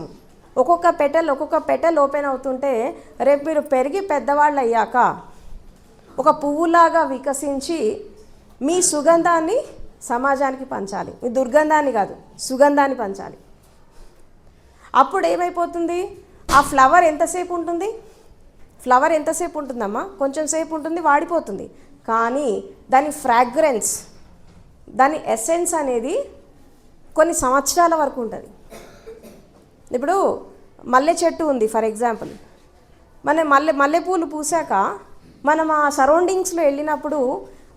ఒక్కొక్క పెటల్ ఓపెన్ అవుతుంటే రేపు మీరు పెరిగి పెద్దవాళ్ళు అయ్యాక ఒక పువ్వులాగా వికసించి మీ సుగంధాన్ని సమాజానికి పంచాలి. మీ దుర్గంధాన్ని కాదు, సుగంధాన్ని పంచాలి. అప్పుడు ఏమైపోతుంది? ఆ ఫ్లవర్ ఎంతసేపు ఉంటుందమ్మా? కొంచెం సేపు ఉంటుంది, వాడిపోతుంది. కానీ దాని ఫ్రాగ్రెన్స్, దాని ఎసెన్స్ అనేది కొన్ని సంవత్సరాల వరకు ఉంటుంది. ఇప్పుడు మల్లె చెట్టు ఉంది ఫర్ ఎగ్జాంపుల్, మన మల్లెపూలు పూసాక మనం ఆ సరౌండింగ్స్లో వెళ్ళినప్పుడు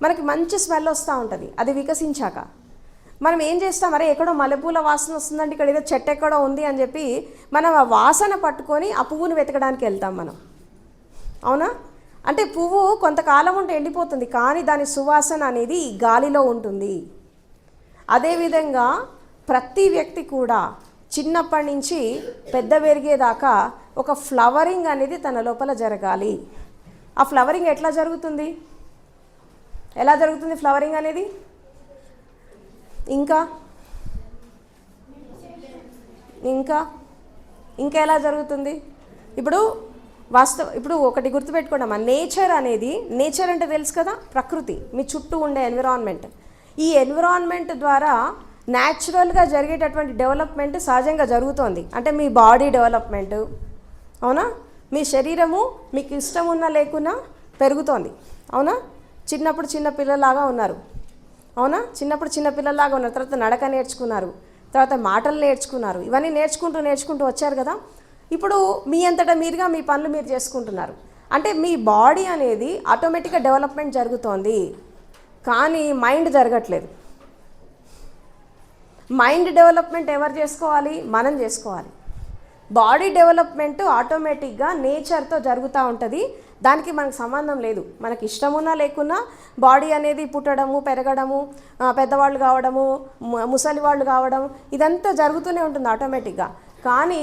మనకి మంచి స్మెల్ వస్తూ ఉంటుంది. అది వికసించాక మనం ఏం చేస్తాం, అరే ఎక్కడో మల్లెపూల వాసన వస్తుందంటే ఇక్కడ ఏదో చెట్టు ఎక్కడో ఉంది అని చెప్పి మనం ఆ వాసన పట్టుకొని ఆ పువ్వును వెతకడానికి వెళ్తాం మనం. అవునా? అంటే పువ్వు కొంతకాలం ఉంటే ఎండిపోతుంది, కానీ దాని సువాసన అనేది గాలిలో ఉంటుంది. అదేవిధంగా ప్రతి వ్యక్తి కూడా చిన్నప్పటి నుంచి పెద్ద పెరిగేదాకా ఒక ఫ్లవరింగ్ అనేది తన లోపల జరగాలి. ఆ ఫ్లవరింగ్ ఎట్లా జరుగుతుంది ఫ్లవరింగ్ అనేది? ఇంకా ఎలా జరుగుతుంది? ఇప్పుడు ఒకటి గుర్తుపెట్టుకోండి, నేచర్ అంటే తెలుసు కదా, ప్రకృతి, మీ చుట్టూ ఉండే ఎన్విరాన్మెంట్. ఈ ఎన్విరాన్మెంట్ ద్వారా న్యాచురల్గా జరిగేటటువంటి డెవలప్మెంట్ సహజంగా జరుగుతోంది. అంటే మీ బాడీ డెవలప్మెంట్, అవునా? మీ శరీరము మీకు ఇష్టం ఉన్నా లేకున్నా పెరుగుతోంది. అవునా? చిన్నప్పుడు చిన్న పిల్లలాగా ఉన్నారు. అవునా? తర్వాత నడక నేర్చుకున్నారు, తర్వాత మాటలు నేర్చుకున్నారు. ఇవన్నీ నేర్చుకుంటూ వచ్చారు కదా. ఇప్పుడు మీ అంతటా మీరుగా మీ పనులు మీరు చేసుకుంటున్నారు. అంటే మీ బాడీ అనేది ఆటోమేటిక్గా డెవలప్మెంట్ జరుగుతోంది, కానీ మైండ్ జరగట్లేదు. మైండ్ డెవలప్మెంట్ ఎవరు చేసుకోవాలి? మనం చేసుకోవాలి. బాడీ డెవలప్మెంట్ ఆటోమేటిక్గా నేచర్తో జరుగుతూ ఉంటుంది, దానికి మనకు సంబంధం లేదు. మనకి ఇష్టమున్నా లేకున్నా బాడీ అనేది పుట్టడము, పెరగడము, పెద్దవాళ్ళు కావడము, ముసలి వాళ్ళు కావడం, ఇదంతా జరుగుతూనే ఉంటుంది ఆటోమేటిక్గా. కానీ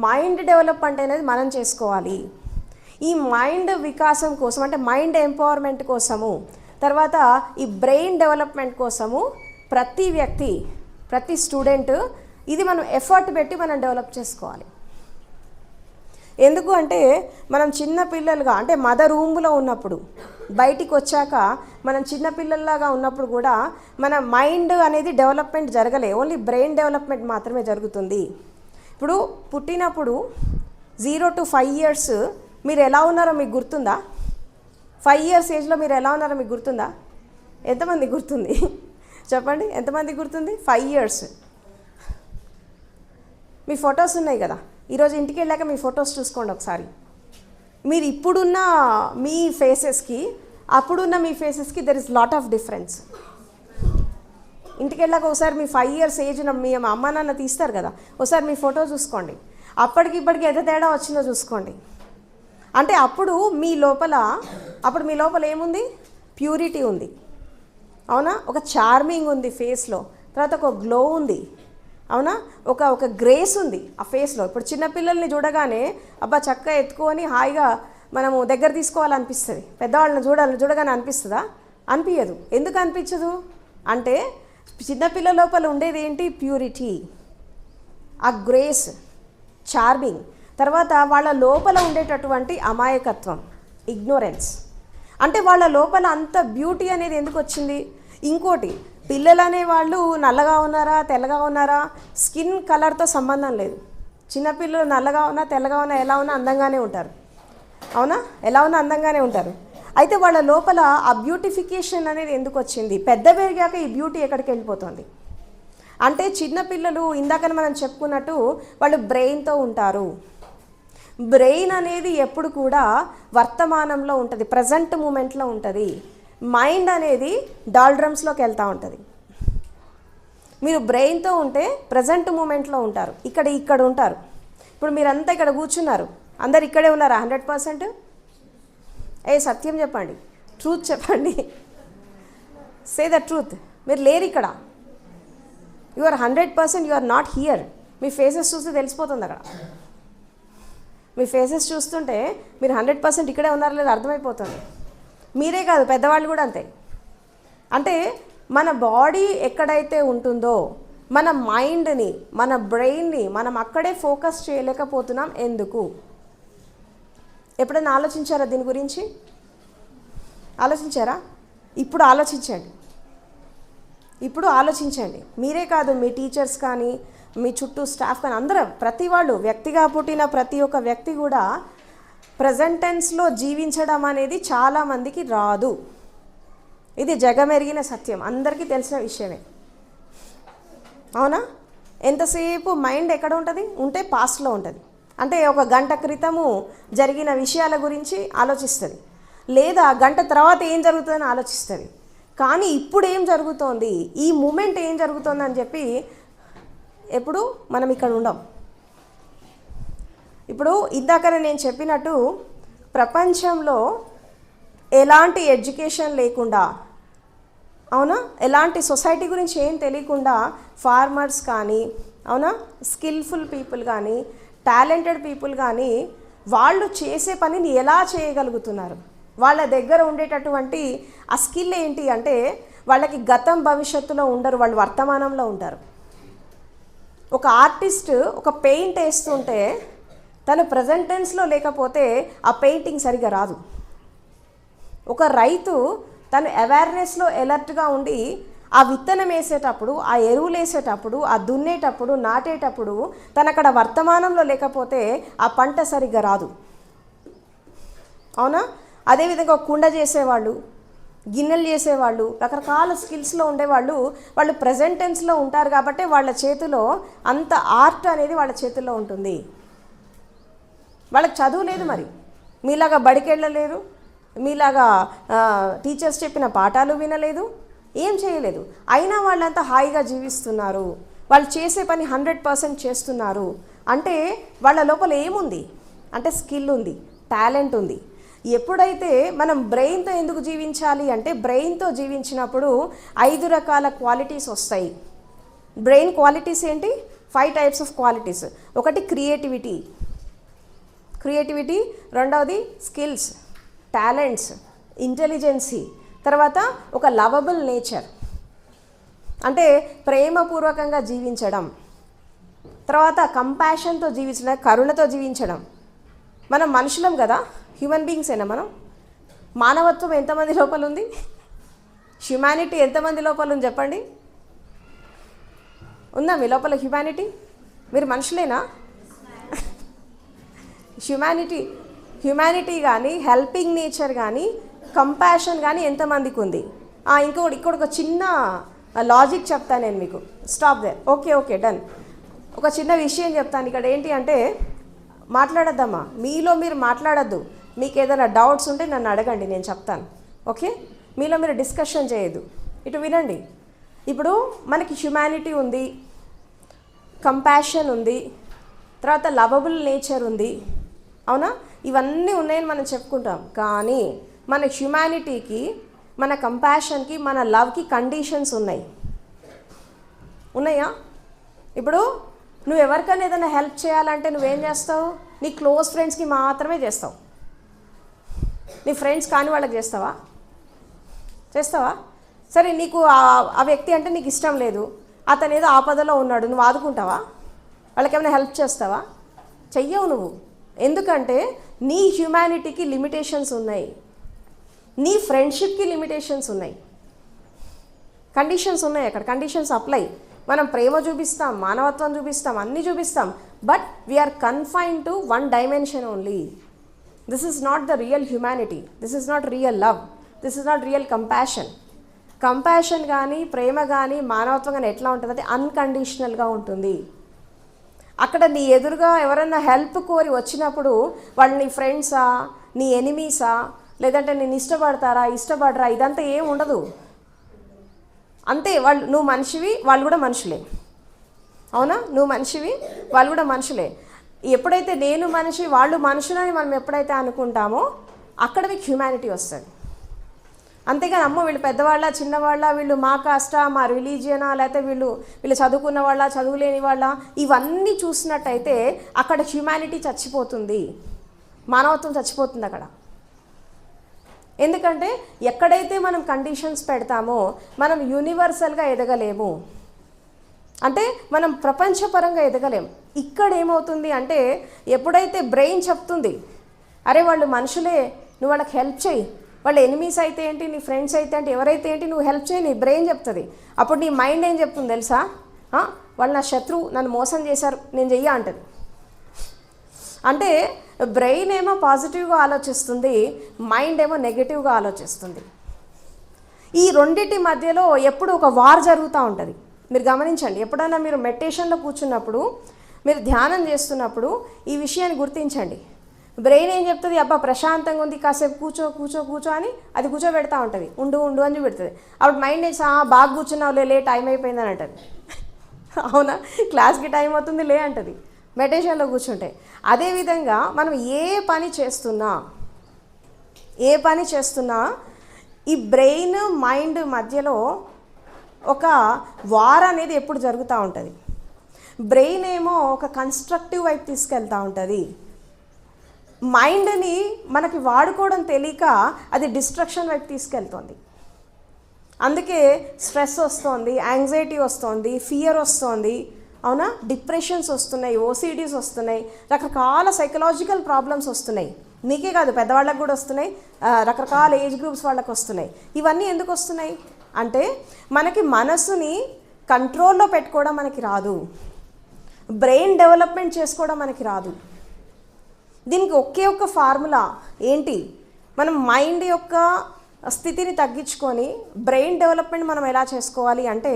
మైండ్ డెవలప్మెంట్ అనేది మనం చేసుకోవాలి. ఈ మైండ్ వికాసం కోసం, అంటే మైండ్ ఎంపవర్మెంట్ కోసము, తర్వాత ఈ బ్రెయిన్ డెవలప్మెంట్ కోసము ప్రతి వ్యక్తి, ప్రతి స్టూడెంట్ ఇది మనం ఎఫర్ట్ పెట్టి మనం డెవలప్ చేసుకోవాలి. ఎందుకు అంటే మనం చిన్నపిల్లలుగా, అంటే మదర్ రూమ్లో ఉన్నప్పుడు బయటికి వచ్చాక మనం చిన్నపిల్లల్లాగా ఉన్నప్పుడు కూడా మన మైండ్ అనేది డెవలప్మెంట్ జరగలే, ఓన్లీ బ్రెయిన్ డెవలప్మెంట్ మాత్రమే జరుగుతుంది. ఇప్పుడు పుట్టినప్పుడు 0 to 5 years మీరు ఎలా ఉన్నారో మీకు గుర్తుందా? 5 years ఏజ్లో మీరు ఎలా ఉన్నారో మీకు గుర్తుందా? ఎంతమంది గుర్తుంది చెప్పండి, ఎంతమంది గుర్తుంది? 5 years. మీ ఫొటోస్ ఉన్నాయి కదా, ఈరోజు ఇంటికి వెళ్ళాక మీ ఫొటోస్ చూసుకోండి ఒకసారి. మీరు ఇప్పుడున్న మీ ఫేసెస్కి అప్పుడున్న మీ ఫేసెస్కి there is lot of difference. ఇంటికి వెళ్ళాక ఒకసారి మీ 5 years ఏజ్ మీ అమ్మ నాన్న తీస్తారు కదా, ఒకసారి మీ ఫోటో చూసుకోండి. అప్పటికి ఇప్పటికి ఎంత తేడా వచ్చిందో చూసుకోండి. అంటే అప్పుడు మీ లోపల ఏముంది? ప్యూరిటీ ఉంది. అవునా? ఒక చార్మింగ్ ఉంది ఫేస్లో, తర్వాత ఒక గ్లో ఉంది. అవునా? ఒక గ్రేస్ ఉంది ఆ ఫేస్లో. ఇప్పుడు చిన్నపిల్లల్ని చూడగానే అబ్బా చక్కగా ఎత్తుకొని హాయిగా మనము దగ్గర తీసుకోవాలనిపిస్తుంది. పెద్దవాళ్ళని చూడగానే అనిపిస్తుందా? అనిపించదు. ఎందుకు అనిపించదు అంటే చిన్నపిల్లల లోపల ఉండేది ఏంటి? ప్యూరిటీ, ఆ గ్రేస్, చార్మింగ్. తర్వాత వాళ్ళ లోపల ఉండేటటువంటి అమాయకత్వం, ఇగ్నోరెన్స్. అంటే వాళ్ళ లోపల అంత బ్యూటీ అనేది ఎందుకు వచ్చింది? ఇంకోటి, పిల్లలు అనేవాళ్ళు నల్లగా ఉన్నారా తెల్లగా ఉన్నారా స్కిన్ కలర్తో సంబంధం లేదు. చిన్నపిల్లలు నల్లగా ఉన్నా తెల్లగా ఉన్నా ఎలా ఉన్నా అందంగానే ఉంటారు. అవునా? ఎలా ఉన్నా అందంగానే ఉంటారు. అయితే వాళ్ళ లోపల ఆ బ్యూటిఫికేషన్ అనేది ఎందుకు వచ్చింది? పెద్ద పెరిగాక ఈ బ్యూటీ ఎక్కడికి వెళ్ళిపోతుంది అంటే చిన్నపిల్లలు ఇందాకనే మనం చెప్పుకున్నట్టు వాళ్ళు బ్రెయిన్తో ఉంటారు. బ్రెయిన్ అనేది ఎప్పుడు కూడా వర్తమానంలో ఉంటుంది, ప్రజెంట్ మూమెంట్లో ఉంటుంది. మైండ్ అనేది డాల్డ్రమ్స్లోకి వెళ్తూ ఉంటుంది. మీరు బ్రెయిన్తో ఉంటే ప్రజెంట్ మూమెంట్లో ఉంటారు, ఇక్కడ ఉంటారు. ఇప్పుడు మీరంతా ఇక్కడ కూర్చున్నారు, అందరు ఇక్కడే ఉన్నారా 100%? సత్యం చెప్పండి, ట్రూత్ చెప్పండి, సే ద ట్రూత్. మీరు లేరు ఇక్కడ, you are 100%, you are not here. మీ ఫేసెస్ చూస్తే తెలిసిపోతుంది అక్కడ. మీ ఫేసెస్ చూస్తుంటే మీరు 100% ఇక్కడే ఉన్నారో లేదో అర్థమైపోతుంది. మీరే కాదు, పెద్దవాళ్ళు కూడా అంతే. అంటే మన బాడీ ఎక్కడైతే ఉంటుందో మన మైండ్ని, మన బ్రెయిన్ని మనం అక్కడే ఫోకస్ చేయలేకపోతున్నాం. ఎందుకు? ఎప్పుడైనా ఆలోచించారా దీని గురించి? ఆలోచించారా? ఇప్పుడు ఆలోచించండి. మీరే కాదు, మీ టీచర్స్ కానీ, మీ చుట్టూ స్టాఫ్ కానీ, అందరూ, ప్రతి వాళ్ళు, వ్యక్తిగా పుట్టిన ప్రతి ఒక్క వ్యక్తి కూడా ప్రజెంట్ టెన్స్లో జీవించడం అనేది చాలామందికి రాదు. ఇది జగమెరిగిన సత్యం, అందరికీ తెలిసిన విషయమే. అవునా? ఎంతసేపు మైండ్ ఎక్కడ ఉంటే పాస్ట్లో ఉంటుంది. అంటే ఒక గంట క్రితము జరిగిన విషయాల గురించి ఆలోచిస్తుంది, లేదా గంట తర్వాత ఏం జరుగుతుందని ఆలోచిస్తుంది. కానీ ఇప్పుడు ఏం జరుగుతోంది, ఈ మూమెంట్ ఏం జరుగుతుంది అని చెప్పి ఎప్పుడు మనం ఇక్కడ ఉండం. ఇప్పుడు ఇందాకనే నేను చెప్పినట్టు ప్రపంచంలో ఎలాంటి ఎడ్యుకేషన్ లేకుండా, అవునా, ఎలాంటి సొసైటీ గురించి ఏం తెలియకుండా ఫార్మర్స్ కానీ, అవునా, స్కిల్ఫుల్ పీపుల్ కానీ, టాలెంటెడ్ పీపుల్ కానీ వాళ్ళు చేసే పనిని ఎలా చేయగలుగుతున్నారు? వాళ్ళ దగ్గర ఉండేటటువంటి ఆ స్కిల్ ఏంటి అంటే వాళ్ళకి గతం భవిష్యత్తులో ఉండరు, వాళ్ళు వర్తమానంలో ఉంటారు. ఒక ఆర్టిస్ట్ ఒక పెయింట్ వేస్తుంటే తను ప్రజెంట్ టెన్స్లో లేకపోతే ఆ పెయింటింగ్ సరిగా రాదు. ఒక రైతు తను అవేర్నెస్లో ఎలర్ట్గా ఉండి ఆ విత్తనం వేసేటప్పుడు, ఆ ఎరువులు వేసేటప్పుడు, ఆ దున్నేటప్పుడు, నాటేటప్పుడు తను అక్కడ వర్తమానంలో లేకపోతే ఆ పంట సరిగ్గా రాదు. అవునా? అదేవిధంగా ఒక కుండ చేసేవాళ్ళు, గిన్నెలు చేసేవాళ్ళు, రకరకాల స్కిల్స్లో ఉండేవాళ్ళు, వాళ్ళు ప్రజెంట్ టెన్స్లో ఉంటారు కాబట్టి వాళ్ళ చేతిలో అంత ఆర్ట్ అనేది వాళ్ళ చేతుల్లో ఉంటుంది. వాళ్ళకి చదువు లేదు, మరి మీలాగా బడికెళ్ళలేదు, మీలాగా టీచర్స్ చెప్పిన పాఠాలు వినలేదు, ఏం చేయలేదు. అయినా వాళ్ళంతా హాయిగా జీవిస్తున్నారు, వాళ్ళు చేసే పని 100% చేస్తున్నారు. అంటే వాళ్ళ లోపల ఏముంది అంటే స్కిల్ ఉంది, టాలెంట్ ఉంది. ఎప్పుడైతే మనం బ్రెయిన్తో ఎందుకు జీవించాలి అంటే బ్రెయిన్తో జీవించినప్పుడు 5 రకాల క్వాలిటీస్ వస్తాయి. బ్రెయిన్ క్వాలిటీస్ ఏంటి? 5 టైప్స్ ఆఫ్ క్వాలిటీస్. ఒకటి క్రియేటివిటీ, రెండవది స్కిల్స్, టాలెంట్స్, ఇంటెలిజెన్సీ, తర్వాత ఒక లవబుల్ నేచర్ అంటే ప్రేమపూర్వకంగా జీవించడం, తర్వాత కంపాషన్తో జీవించడం, కరుణతో జీవించడం. మనం మనుషులం కదా, హ్యూమన్ బీయింగ్సేనా మనం? మానవత్వం ఎంతమంది లోపల ఉంది? హ్యుమానిటీ ఎంతమంది లోపల ఉంది చెప్పండి? ఉందా మీ లోపల హ్యుమానిటీ? మీరు మనుషులేనా? హ్యుమానిటీ కానీ, హెల్పింగ్ నేచర్ కానీ, కంపాషన్ కానీ ఎంతమందికి ఉంది? ఇక్కడ ఒక చిన్న లాజిక్ చెప్తాను నేను మీకు. Stop there. Okay done. ఒక చిన్న విషయం చెప్తాను. ఇక్కడ ఏంటి అంటే మాట్లాడద్దమ్మా, మీలో మీరు మాట్లాడద్దు. మీకు ఏదైనా డౌట్స్ ఉంటే నన్ను అడగండి, నేను చెప్తాను. ఓకే? మీలో మీరు డిస్కషన్ చేయొద్దు, ఇటు వినండి. ఇప్పుడు మనకి హ్యుమానిటీ ఉంది, కంపాషన్ ఉంది, తర్వాత లవబుల్ నేచర్ ఉంది, అవునా? ఇవన్నీ ఉన్నాయని మనం చెప్పుకుంటాం. కానీ మన హ్యుమానిటీకి, మన కంపాషన్కి, మన లవ్కి కండిషన్స్ ఉన్నాయా? ఇప్పుడు నువ్వు ఎవరికైనా ఏదైనా హెల్ప్ చేయాలంటే నువ్వేం చేస్తావు? నీ క్లోజ్ ఫ్రెండ్స్కి మాత్రమే చేస్తావు. నీ ఫ్రెండ్స్ కాని వాళ్ళకి చేస్తావా? సరే, నీకు ఆ వ్యక్తి అంటే నీకు ఇష్టం లేదు, అతను ఏదో ఆపదలో ఉన్నాడు, నువ్వు ఆదుకుంటావా? వాళ్ళకి ఏమైనా హెల్ప్ చేస్తావా? చెయ్యవు నువ్వు. ఎందుకంటే నీ హ్యుమానిటీకి లిమిటేషన్స్ ఉన్నాయి, నీ ఫ్రెండ్షిప్కి లిమిటేషన్స్ ఉన్నాయి, కండిషన్స్ ఉన్నాయి. అక్కడ కండిషన్స్ అప్లై. మనం ప్రేమ చూపిస్తాం, మానవత్వం చూపిస్తాం, అన్నీ చూపిస్తాం, but we are confined to 1 dimension only. This is not the real humanity, this is not real love, this is not real compassion కానీ, ప్రేమ కానీ, మానవత్వం కానీ ఎట్లా ఉంటుంది అంటే అన్కండిషనల్గా ఉంటుంది. అక్కడ నీ ఎదురుగా ఎవరైనా హెల్ప్ కోరి వచ్చినప్పుడు వాళ్ళు నీ ఫ్రెండ్సా, నీ ఎనిమీసా, లేదంటే నేను ఇష్టపడరా, ఇదంతా ఏం ఉండదు. అంతే, నువ్వు మనిషివి, వాళ్ళు కూడా మనుషులే. అవునా? నువ్వు మనిషివి, వాళ్ళు కూడా మనుషులే. ఎప్పుడైతే నేను మనిషి వాళ్ళు మనుషులని మనం ఎప్పుడైతే అనుకుంటామో అక్కడ మీకు హ్యుమానిటీ వస్తుంది. అంతేగాని అమ్మో వీళ్ళు పెద్దవాళ్ళ చిన్నవాళ్ళ, వీళ్ళు మా కాస్టా, మా రిలీజియనా, లేకపోతే వీళ్ళు చదువుకున్న వాళ్ళ చదువులేని వాళ్ళ, ఇవన్నీ చూసినట్టయితే అక్కడ హ్యుమానిటీ చచ్చిపోతుంది, మానవత్వం చచ్చిపోతుంది అక్కడ. ఎందుకంటే ఎక్కడైతే మనం కండిషన్స్ పెడతామో మనం యూనివర్సల్గా ఎదగలేము, అంటే మనం ప్రపంచపరంగా ఎదగలేం. ఇక్కడ ఏమవుతుంది అంటే ఎప్పుడైతే బ్రెయిన్ చెప్తుంది అరే వాళ్ళు మనుషులే, నువ్వు వాళ్ళకి హెల్ప్ చేయి, వాళ్ళ ఎనిమీస్ అయితే ఏంటి, నీ ఫ్రెండ్స్ అయితే ఏంటి, ఎవరైతే ఏంటి, నువ్వు హెల్ప్ చేయి, నీ బ్రెయిన్ చెప్తుంది. అప్పుడు నీ మైండ్ ఏం చెప్తుంది తెలుసా? వాళ్ళు నా శత్రువు, నన్ను మోసం చేశారు, నేను చెయ్య అంటది. అంటే బ్రెయిన్ ఏమో పాజిటివ్గా ఆలోచిస్తుంది, మైండ్ ఏమో నెగిటివ్గా ఆలోచిస్తుంది. ఈ రెండింటి మధ్యలో ఎప్పుడు ఒక వార్ జరుగుతూ ఉంటుంది. మీరు గమనించండి, ఎప్పుడైనా మీరు మెడిటేషన్లో కూర్చున్నప్పుడు, మీరు ధ్యానం చేస్తున్నప్పుడు ఈ విషయాన్ని గుర్తించండి. బ్రెయిన్ ఏం చెప్తుంది, అబ్బా ప్రశాంతంగా ఉంది, కాసేపు కూర్చో అని అది కూర్చోబెడతా ఉంటుంది, ఉండు అని చూపెడుతుంది. అప్పుడు మైండ్ వేసి బాగా కూర్చున్నావు, లే టైం అయిపోయిందని అంటది. అవునా? క్లాస్కి టైం అవుతుంది లే అంటది మెడిటేషన్లో కూర్చుంటే. అదేవిధంగా మనం ఏ పని చేస్తున్నా ఈ బ్రెయిన్ మైండ్ మధ్యలో ఒక వార్ అనేది ఎప్పుడు జరుగుతూ ఉంటుంది. బ్రెయిన్ ఏమో ఒక కన్స్ట్రక్టివ్ వైపు తీసుకెళ్తూ ఉంటుంది, మైండ్ని మనకి వాడుకోవడం తెలియక అది డిస్ట్రక్షన్ వైపు తీసుకెళ్తుంది. అందుకే స్ట్రెస్ వస్తుంది, యాంగ్జైటీ వస్తుంది, ఫియర్ వస్తుంది, అవునా, డిప్రెషన్స్ వస్తున్నాయి, ఓసిడీస్ వస్తున్నాయి, రకరకాల సైకలాజికల్ ప్రాబ్లమ్స్ వస్తున్నాయి. నీకే కాదు పెద్దవాళ్ళకి కూడా వస్తున్నాయి, రకరకాల ఏజ్ గ్రూప్స్ వాళ్ళకి వస్తున్నాయి. ఇవన్నీ ఎందుకు వస్తున్నాయి అంటే మనకి మనసుని కంట్రోల్లో పెట్టుకోవడం మనకి రాదు, బ్రెయిన్ డెవలప్మెంట్ చేసుకోవడం మనకి రాదు. దీనికి ఒకే ఒక్క ఫార్ములా ఏంటి, మనం మైండ్ యొక్క స్థితిని తగ్గించుకొని బ్రెయిన్ డెవలప్మెంట్ మనం ఎలా చేసుకోవాలి అంటే,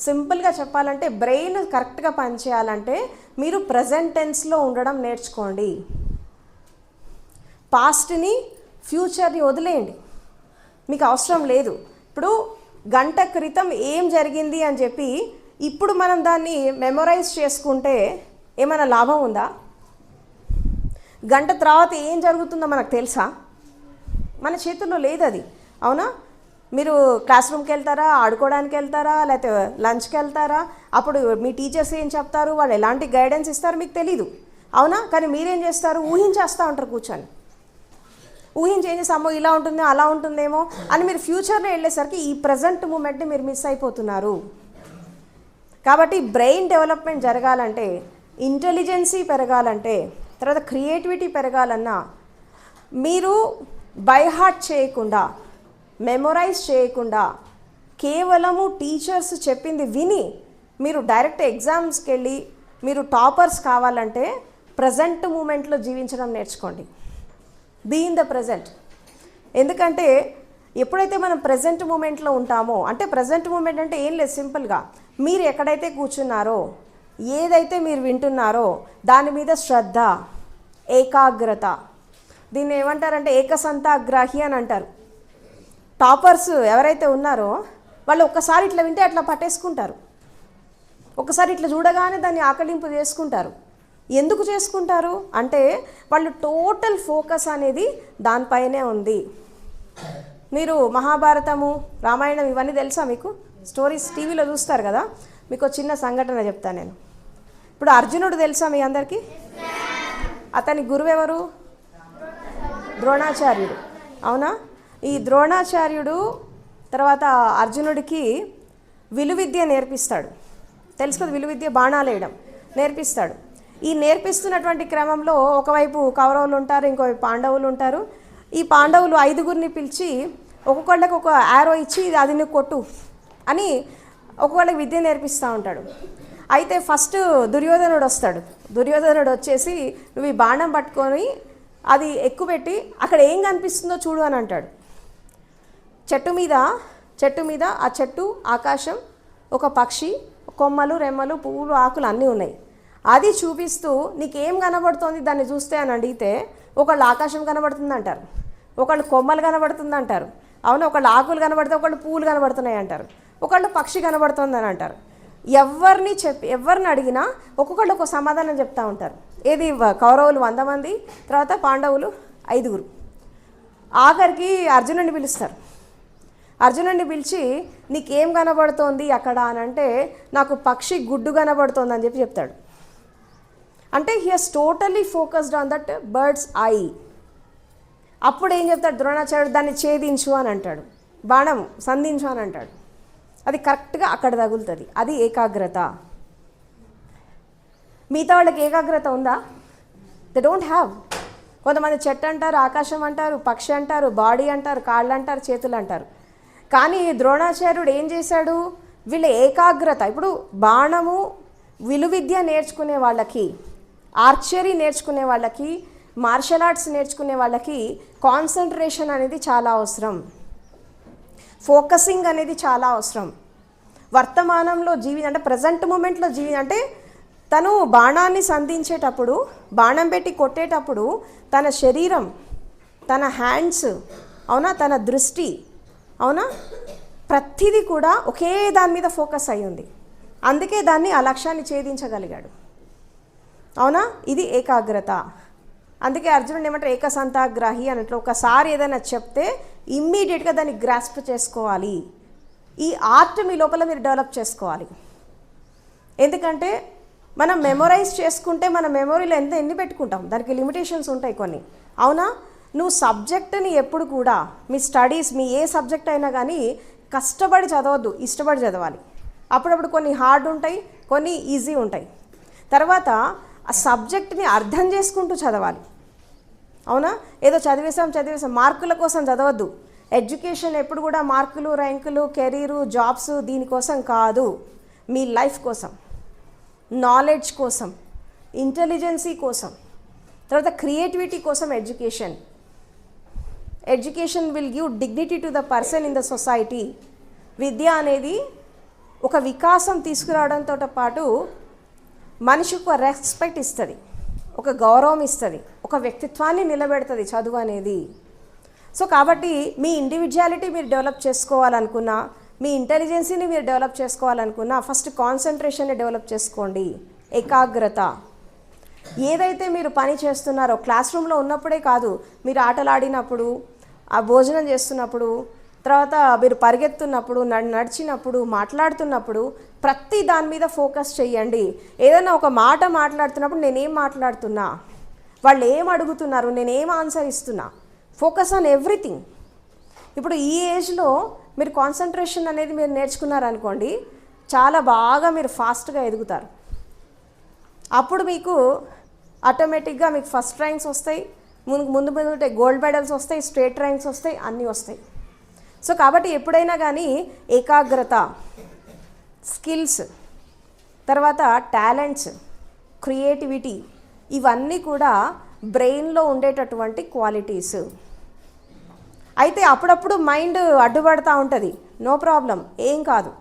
సింపుల్గా చెప్పాలంటే బ్రెయిన్ కరెక్ట్గా పనిచేయాలంటే మీరు ప్రజెంట్ టెన్స్లో ఉండడం నేర్చుకోండి. పాస్ట్ని ఫ్యూచర్ని వదిలేయండి, మీకు అవసరం లేదు. ఇప్పుడు గంట క్రితం ఏం జరిగింది అని చెప్పి ఇప్పుడు మనం దాన్ని మెమొరైజ్ చేసుకుంటే ఏమైనా లాభం ఉందా? గంట తర్వాత ఏం జరుగుతుందో మనకు తెలుసా? మన చేతుల్లో లేదు అది. అవునా? మీరు క్లాస్ రూమ్కి వెళ్తారా, ఆడుకోవడానికి వెళ్తారా, లేకపోతే లంచ్కి వెళ్తారా, అప్పుడు మీ టీచర్స్ ఏం చెప్తారు, వాళ్ళు ఎలాంటి గైడెన్స్ ఇస్తారు మీకు తెలీదు. అవునా? కానీ మీరేం చేస్తారు, ఊహించేస్తూ ఉంటారు కూర్చొని. ఏం చేసి అమ్మో ఇలా ఉంటుందో అలా ఉంటుందేమో అని మీరు ఫ్యూచర్లో వెళ్ళేసరికి ఈ ప్రజెంట్ మూమెంట్ని మీరు మిస్ అయిపోతున్నారు. కాబట్టి బ్రెయిన్ డెవలప్మెంట్ జరగాలంటే, ఇంటెలిజెన్సీ పెరగాలంటే, తర్వాత క్రియేటివిటీ పెరగాలన్నా మీరు బై హార్ట్ చేయకుండా, మెమొరైజ్ చేయకుండా, కేవలము టీచర్స్ చెప్పింది విని మీరు డైరెక్ట్ ఎగ్జామ్స్కి వెళ్ళి మీరు టాపర్స్ కావాలంటే ప్రజెంట్ మూమెంట్లో జీవించడం నేర్చుకోండి. Be in the present. ఎందుకంటే ఎప్పుడైతే మనం ప్రజెంట్ మూమెంట్లో ఉంటామో, అంటే ప్రజెంట్ మూమెంట్ అంటే ఏం లేదు, సింపుల్గా మీరు ఎక్కడైతే కూర్చున్నారో, ఏదైతే మీరు వింటున్నారో దాని మీద శ్రద్ధ, ఏకాగ్రత, దీన్ని ఏమంటారంటే ఏకసంతాగ్రాహి అని అంటారు. టాపర్స్ ఎవరైతే ఉన్నారో వాళ్ళు ఒక్కసారి ఇట్లా వింటే అట్లా పట్టేసుకుంటారు, ఒకసారి ఇట్లా చూడగానే దాన్ని ఆకలింపు చేసుకుంటారు. ఎందుకు చేసుకుంటారు అంటే వాళ్ళు టోటల్ ఫోకస్ అనేది దానిపైనే ఉంది. మీరు మహాభారతము, రామాయణం ఇవన్నీ తెలుసా మీకు? స్టోరీస్ టీవీలో చూస్తారు కదా. మీకు చిన్న సంఘటన చెప్తాను నేను. ఇప్పుడు అర్జునుడు తెలుసా మీ అందరికీ? అతని గురువు ఎవరు? ద్రోణాచార్యుడు. అవునా? ఈ ద్రోణాచార్యుడు తర్వాత అర్జునుడికి విలువిద్య నేర్పిస్తాడు. తెలుసు కదా, విలువిద్య, బాణాలు వేయడం నేర్పిస్తాడు. ఈ నేర్పిస్తున్నటువంటి క్రమంలో ఒకవైపు కౌరవులు ఉంటారు, ఇంకోవైపు పాండవులు ఉంటారు. ఈ పాండవులు 5గురిని పిలిచి ఒక్కొక్కళ్ళకి ఒక యారో ఇచ్చి అది నువ్వు కొట్టు అని ఒక్కొక్కళ్ళకి విద్య నేర్పిస్తూ ఉంటాడు. అయితే ఫస్ట్ దుర్యోధనుడు వస్తాడు. దుర్యోధనుడు వచ్చేసి నువ్వు ఈ బాణం పట్టుకొని అది ఎక్కుపెట్టి అక్కడ ఏం కనిపిస్తుందో చూడు అని అంటాడు. చెట్టు మీద ఆ చెట్టు, ఆకాశం, ఒక పక్షి, కొమ్మలు, రెమ్మలు, పువ్వులు, ఆకులు అన్నీ ఉన్నాయి. అది చూపిస్తూ నీకేం కనబడుతోంది దాన్ని చూస్తే అని అడిగితే ఒకళ్ళు ఆకాశం కనబడుతుంది అంటారు, ఒకళ్ళు కొమ్మలు కనబడుతుంది అంటారు, అవును, ఒకళ్ళు ఆకులు కనబడితే ఒకళ్ళు పూలు కనబడుతున్నాయి అంటారు, ఒకళ్ళు పక్షి కనబడుతుంది అని అంటారు. ఎవరిని అడిగినా ఒక్కొక్కళ్ళు ఒక సమాధానం చెప్తూ ఉంటారు. ఏది కౌరవులు 100 మంది, తర్వాత పాండవులు 5. ఆఖరికి అర్జునుడిని పిలుస్తారు. అర్జునుడిని పిలిచి నీకేం కనబడుతోంది అక్కడ అని అంటే నాకు పక్షి గుడ్డు కనబడుతోంది అని చెప్తాడు. అంటే he has totally focused on that bird's eye. అప్పుడు ఏం చెప్తాడు ద్రోణాచార్యుడు, దాన్ని ఛేదించు అని అంటాడు, బాణం సంధించు అని అంటాడు. అది కరెక్ట్గా అక్కడ తగులుతుంది. అది ఏకాగ్రత. మిగతా వాళ్ళకి ఏకాగ్రత ఉందా? They don't have. కొంతమంది చెట్టు అంటారు, ఆకాశం అంటారు, పక్షి అంటారు, బాడీ అంటారు, కాళ్ళు అంటారు, చేతులు అంటారు. కానీ ద్రోణాచార్యుడు ఏం చేశాడు? వీళ్ళ ఏకాగ్రత. ఇప్పుడు బాణము విలువిద్య నేర్చుకునే వాళ్ళకి, ఆర్చరీ నేర్చుకునే వాళ్ళకి, మార్షల్ ఆర్ట్స్ నేర్చుకునే వాళ్ళకి కాన్సన్ట్రేషన్ అనేది చాలా అవసరం, ఫోకసింగ్ అనేది చాలా అవసరం. వర్తమానంలో అంటే ప్రజెంట్ మూమెంట్లో అంటే తను బాణాన్ని సంధించేటప్పుడు, బాణం పెట్టి కొట్టేటప్పుడు తన శరీరం, తన హ్యాండ్స్, అవునా, తన దృష్టి, అవునా, ప్రతిదీ కూడా ఒకే దాని మీద ఫోకస్ అయి ఉంది. అందుకే దాన్ని ఆ లక్ష్యాన్ని ఛేదించగలిగాడు. అవునా, ఇది ఏకాగ్రత. అందుకే అర్జునుడు ఏమంటారు, ఏకసంతాగ్రాహి అన్నట్లు. ఒకసారి ఏదైనా చెప్తే ఇమ్మీడియట్గా దాన్ని గ్రాస్ప్ చేసుకోవాలి. ఈ ఆర్ట్ మీ లోపల మీరు డెవలప్ చేసుకోవాలి. ఎందుకంటే మనం మెమొరైజ్ చేసుకుంటే మన మెమొరీలో ఎన్ని పెట్టుకుంటాం, దానికి లిమిటేషన్స్ ఉంటాయి కొన్ని. అవునా, నువ్వు సబ్జెక్ట్ని ఎప్పుడు కూడా మీ స్టడీస్, మీ ఏ సబ్జెక్ట్ అయినా కానీ కష్టపడి చదవద్దు, ఇష్టపడి చదవాలి. అప్పుడప్పుడు కొన్ని హార్డ్ ఉంటాయి, కొన్ని ఈజీ ఉంటాయి. తర్వాత ఆ సబ్జెక్ట్ని అర్థం చేసుకుంటూ చదవాలి. అవునా, ఏదో చదివేసాం మార్కుల కోసం చదవద్దు. ఎడ్యుకేషన్ ఎప్పుడు కూడా మార్కులు, ర్యాంకులు, కెరీరు, జాబ్స్ దీనికోసం కాదు. మీ లైఫ్ కోసం, నాలెడ్జ్ కోసం, ఇంటెలిజెన్సీ కోసం, తర్వాత క్రియేటివిటీ కోసం education will give dignity to the person in the society. విద్య అనేది ఒక వికాసం తీసుకురావడంతో పాటు మనిషికి ఒక రెస్పెక్ట్ ఇస్తుంది, ఒక గౌరవం ఇస్తుంది, ఒక వ్యక్తిత్వాన్ని నిలబెడుతుంది చదువు అనేది. సో కాబట్టి మీ ఇండివిజువాలిటీ మీరు డెవలప్ చేసుకోవాలనుకున్నా, మీ ఇంటెలిజెన్సీని మీరు డెవలప్ చేసుకోవాలనుకున్నా ఫస్ట్ కాన్సన్ట్రేషన్ని డెవలప్ చేసుకోండి, ఏకాగ్రత. ఏదైతే మీరు పని చేస్తున్నారో క్లాస్ రూమ్లో ఉన్నప్పుడే కాదు, మీరు ఆటలాడినప్పుడు, ఆ భోజనం చేస్తున్నప్పుడు, తర్వాత మీరు పరిగెత్తున్నప్పుడు, నడిచినప్పుడు, మాట్లాడుతున్నప్పుడు ప్రతి దాని మీద ఫోకస్ చేయండి. ఏదైనా ఒక మాట మాట్లాడుతున్నప్పుడు నేనేం మాట్లాడుతున్నా, వాళ్ళు ఏం అడుగుతున్నారు, నేనేం ఆన్సర్ ఇస్తున్నా, ఫోకస్ ఆన్ ఎవ్రీథింగ్. ఇప్పుడు ఈ ఏజ్లో మీరు కాన్సన్ట్రేషన్ అనేది మీరు నేర్చుకున్నారనుకోండి, చాలా బాగా మీరు ఫాస్ట్గా ఎదుగుతారు. అప్పుడు మీకు ఆటోమేటిక్గా మీకు ఫస్ట్ ర్యాంక్స్ వస్తాయి, ముందు గోల్డ్ మెడల్స్ వస్తాయి, స్టేట్ ర్యాంక్స్ వస్తాయి, అన్నీ వస్తాయి. సో కాబట్టి ఎప్పుడైనా కానీ ఏకాగ్రత, స్కిల్స్, తర్వాత టాలెంట్స్, క్రియేటివిటీ, ఇవన్నీ కూడా బ్రెయిన్లో ఉండేటటువంటి క్వాలిటీస్. అయితే అప్పుడప్పుడు మైండ్ అడ్డుపడుతూ ఉంటుంది, నో ప్రాబ్లం, ఏం కాదు.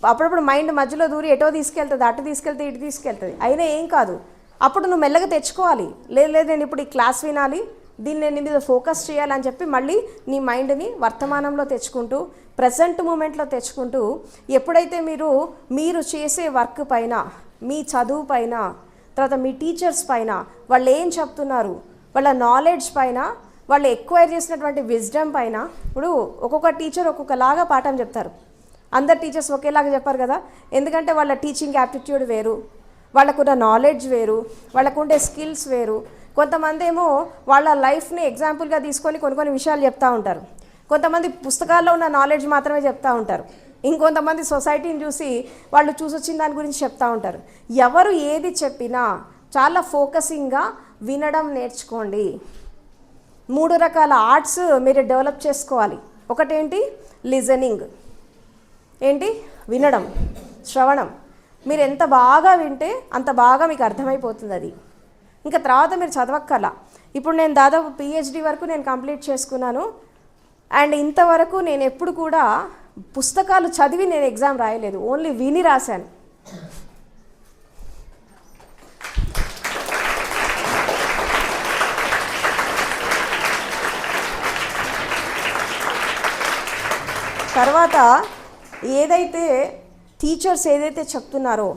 అప్పుడప్పుడు మైండ్ మధ్యలో దూరి ఎటో తీసుకెళ్తుంది, అటు తీసుకెళ్తే ఇటు తీసుకెళ్తుంది, అయినా ఏం కాదు. అప్పుడు నువ్వు మెల్లగా తెచ్చుకోవాలి, లేదు నేను ఇప్పుడు ఈ క్లాస్ వినాలి, దీన్ని నేను మీద ఫోకస్ చేయాలని చెప్పి మళ్ళీ నీ మైండ్ని వర్తమానంలో తెచ్చుకుంటూ, ప్రజెంట్ మూమెంట్లో తెచ్చుకుంటూ, ఎప్పుడైతే మీరు చేసే వర్క్ పైన, మీ చదువు పైన, తర్వాత మీ టీచర్స్ పైన, వాళ్ళు ఏం చెప్తున్నారు, వాళ్ళ నాలెడ్జ్ పైన, వాళ్ళు ఎక్వైర్ చేసినటువంటి విజ్డమ్ పైన. ఇప్పుడు ఒక్కొక్క టీచర్ ఒక్కొక్కలాగా పాఠం చెప్తారు, అందరు టీచర్స్ ఒకేలాగా చెప్పారు కదా. ఎందుకంటే వాళ్ళ టీచింగ్ యాప్టిట్యూడ్ వేరు, వాళ్ళకున్న నాలెడ్జ్ వేరు, వాళ్ళకుండే స్కిల్స్ వేరు. కొంతమంది ఏమో వాళ్ళ లైఫ్ని ఎగ్జాంపుల్గా తీసుకొని కొన్ని విషయాలు చెప్తూ ఉంటారు. కొంతమంది పుస్తకాల్లో ఉన్న నాలెడ్జ్ మాత్రమే చెప్తూ ఉంటారు. ఇంకొంతమంది సొసైటీని చూసి వాళ్ళు చూసొచ్చిన దాని గురించి చెప్తూ ఉంటారు. ఎవరు ఏది చెప్పినా చాలా ఫోకసింగ్గా వినడం నేర్చుకోండి. 3 రకాల ఆర్ట్స్ మీరు డెవలప్ చేసుకోవాలి. ఒకటేంటి, లిజనింగ్, ఏంటి, వినడం, శ్రవణం. మీరు ఎంత బాగా వింటే అంత బాగా మీకు అర్థమైపోతుంది అది. ఇంకా తర్వాత మీరు చదవక్కర్లా. ఇప్పుడు నేను దాదాపు PhD వరకు నేను కంప్లీట్ చేసుకున్నాను. అండ్ ఇంతవరకు నేను ఎప్పుడు కూడా పుస్తకాలు చదివి నేను ఎగ్జామ్ రాయలేదు, ఓన్లీ విని రాశాను. తర్వాత ఏదైతే టీచర్స్ ఏదైతే చెప్తున్నారో,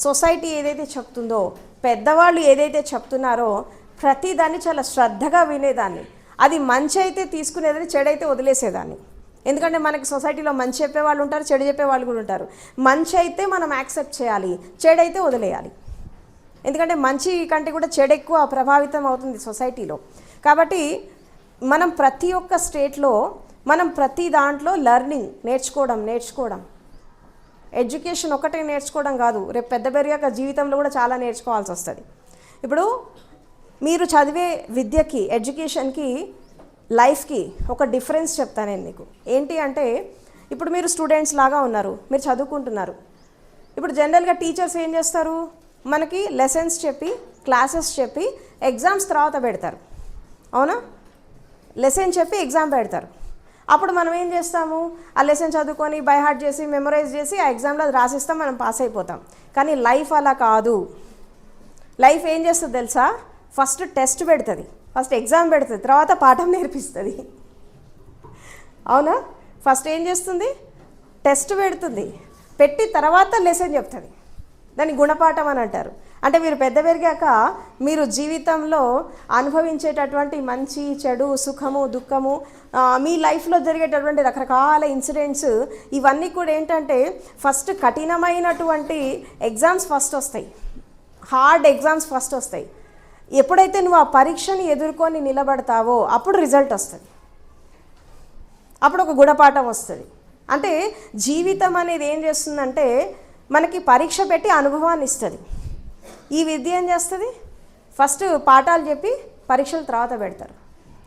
సొసైటీ ఏదైతే చెప్తుందో, పెద్దవాళ్ళు ఏదైతే చెప్తున్నారో ప్రతిదాన్ని చాలా శ్రద్ధగా వినేదాన్ని. అది మంచి అయితే తీసుకునేదాన్ని, చెడైతే వదిలేసేదాన్ని. ఎందుకంటే మనకి సొసైటీలో మంచి చెప్పేవాళ్ళు ఉంటారు, చెడు చెప్పేవాళ్ళు కూడా ఉంటారు. మంచి అయితే మనం యాక్సెప్ట్ చేయాలి, చెడైతే వదిలేయాలి. ఎందుకంటే మంచి కంటే కూడా చెడు ఎక్కువ ప్రభావితం అవుతుంది సొసైటీలో. కాబట్టి మనం ప్రతి ఒక్క స్టేట్లో మనం ప్రతి దాంట్లో లెర్నింగ్ నేర్చుకోవడం ఎడ్యుకేషన్ ఒకటే నేర్చుకోవడం కాదు, రేపు పెద్ద పెరిగాక జీవితంలో కూడా చాలా నేర్చుకోవాల్సి వస్తుంది. ఇప్పుడు మీరు చదివే విద్యకి, ఎడ్యుకేషన్కి, లైఫ్కి ఒక డిఫరెన్స్ చెప్తాను నేను మీకు. ఏంటి అంటే, ఇప్పుడు మీరు స్టూడెంట్స్ లాగా ఉన్నారు, మీరు చదువుకుంటున్నారు. ఇప్పుడు జనరల్గా టీచర్స్ ఏం చేస్తారు, మనకి లెసన్స్ చెప్పి, క్లాసెస్ చెప్పి, ఎగ్జామ్స్ తర్వాత పెడతారు. అవునా? లెసన్ చెప్పి ఎగ్జామ్ పెడతారు. అప్పుడు మనం ఏం చేస్తాము, ఆ లెసన్ చదువుకొని బై హార్ట్ చేసి మెమరైజ్ చేసి ఆ ఎగ్జామ్లో అది రాసిస్తాం, మనం పాస్ అయిపోతాం. కానీ లైఫ్ అలా కాదు. లైఫ్ ఏం చేస్తుంది తెలుసా? ఫస్ట్ టెస్ట్ పెడుతుంది, ఫస్ట్ ఎగ్జామ్ పెడుతుంది, తర్వాత పాఠం నేర్పిస్తుంది. అవునా? ఫస్ట్ ఏం చేస్తుంది, టెస్ట్ పెడుతుంది, పెట్టి తర్వాత లెసన్ చెప్తుంది. దాన్ని గుణపాఠం అని అంటారు. అంటే మీరు పెద్ద పెరిగాక మీరు జీవితంలో అనుభవించేటటువంటి మంచి, చెడు, సుఖము, దుఃఖము, మీ లైఫ్లో జరిగేటటువంటి రకరకాల ఇన్సిడెంట్స్, ఇవన్నీ కూడా ఏంటంటే ఫస్ట్ కఠినమైనటువంటి ఎగ్జామ్స్ ఫస్ట్ వస్తాయి, హార్డ్ ఎగ్జామ్స్ ఫస్ట్ వస్తాయి. ఎప్పుడైతే నువ్వు ఆ పరీక్షని ఎదుర్కొని నిలబడతావో అప్పుడు రిజల్ట్ వస్తుంది, అప్పుడు ఒక గుణపాఠం వస్తుంది. అంటే జీవితం అనేది ఏం చేస్తుందంటే మనకి పరీక్ష పెట్టి అనుభవాన్ని ఇస్తుంది. ఈ విద్య ఏం చేస్తుంది, ఫస్ట్ పాఠాలు చెప్పి పరీక్షలు తర్వాత పెడతారు.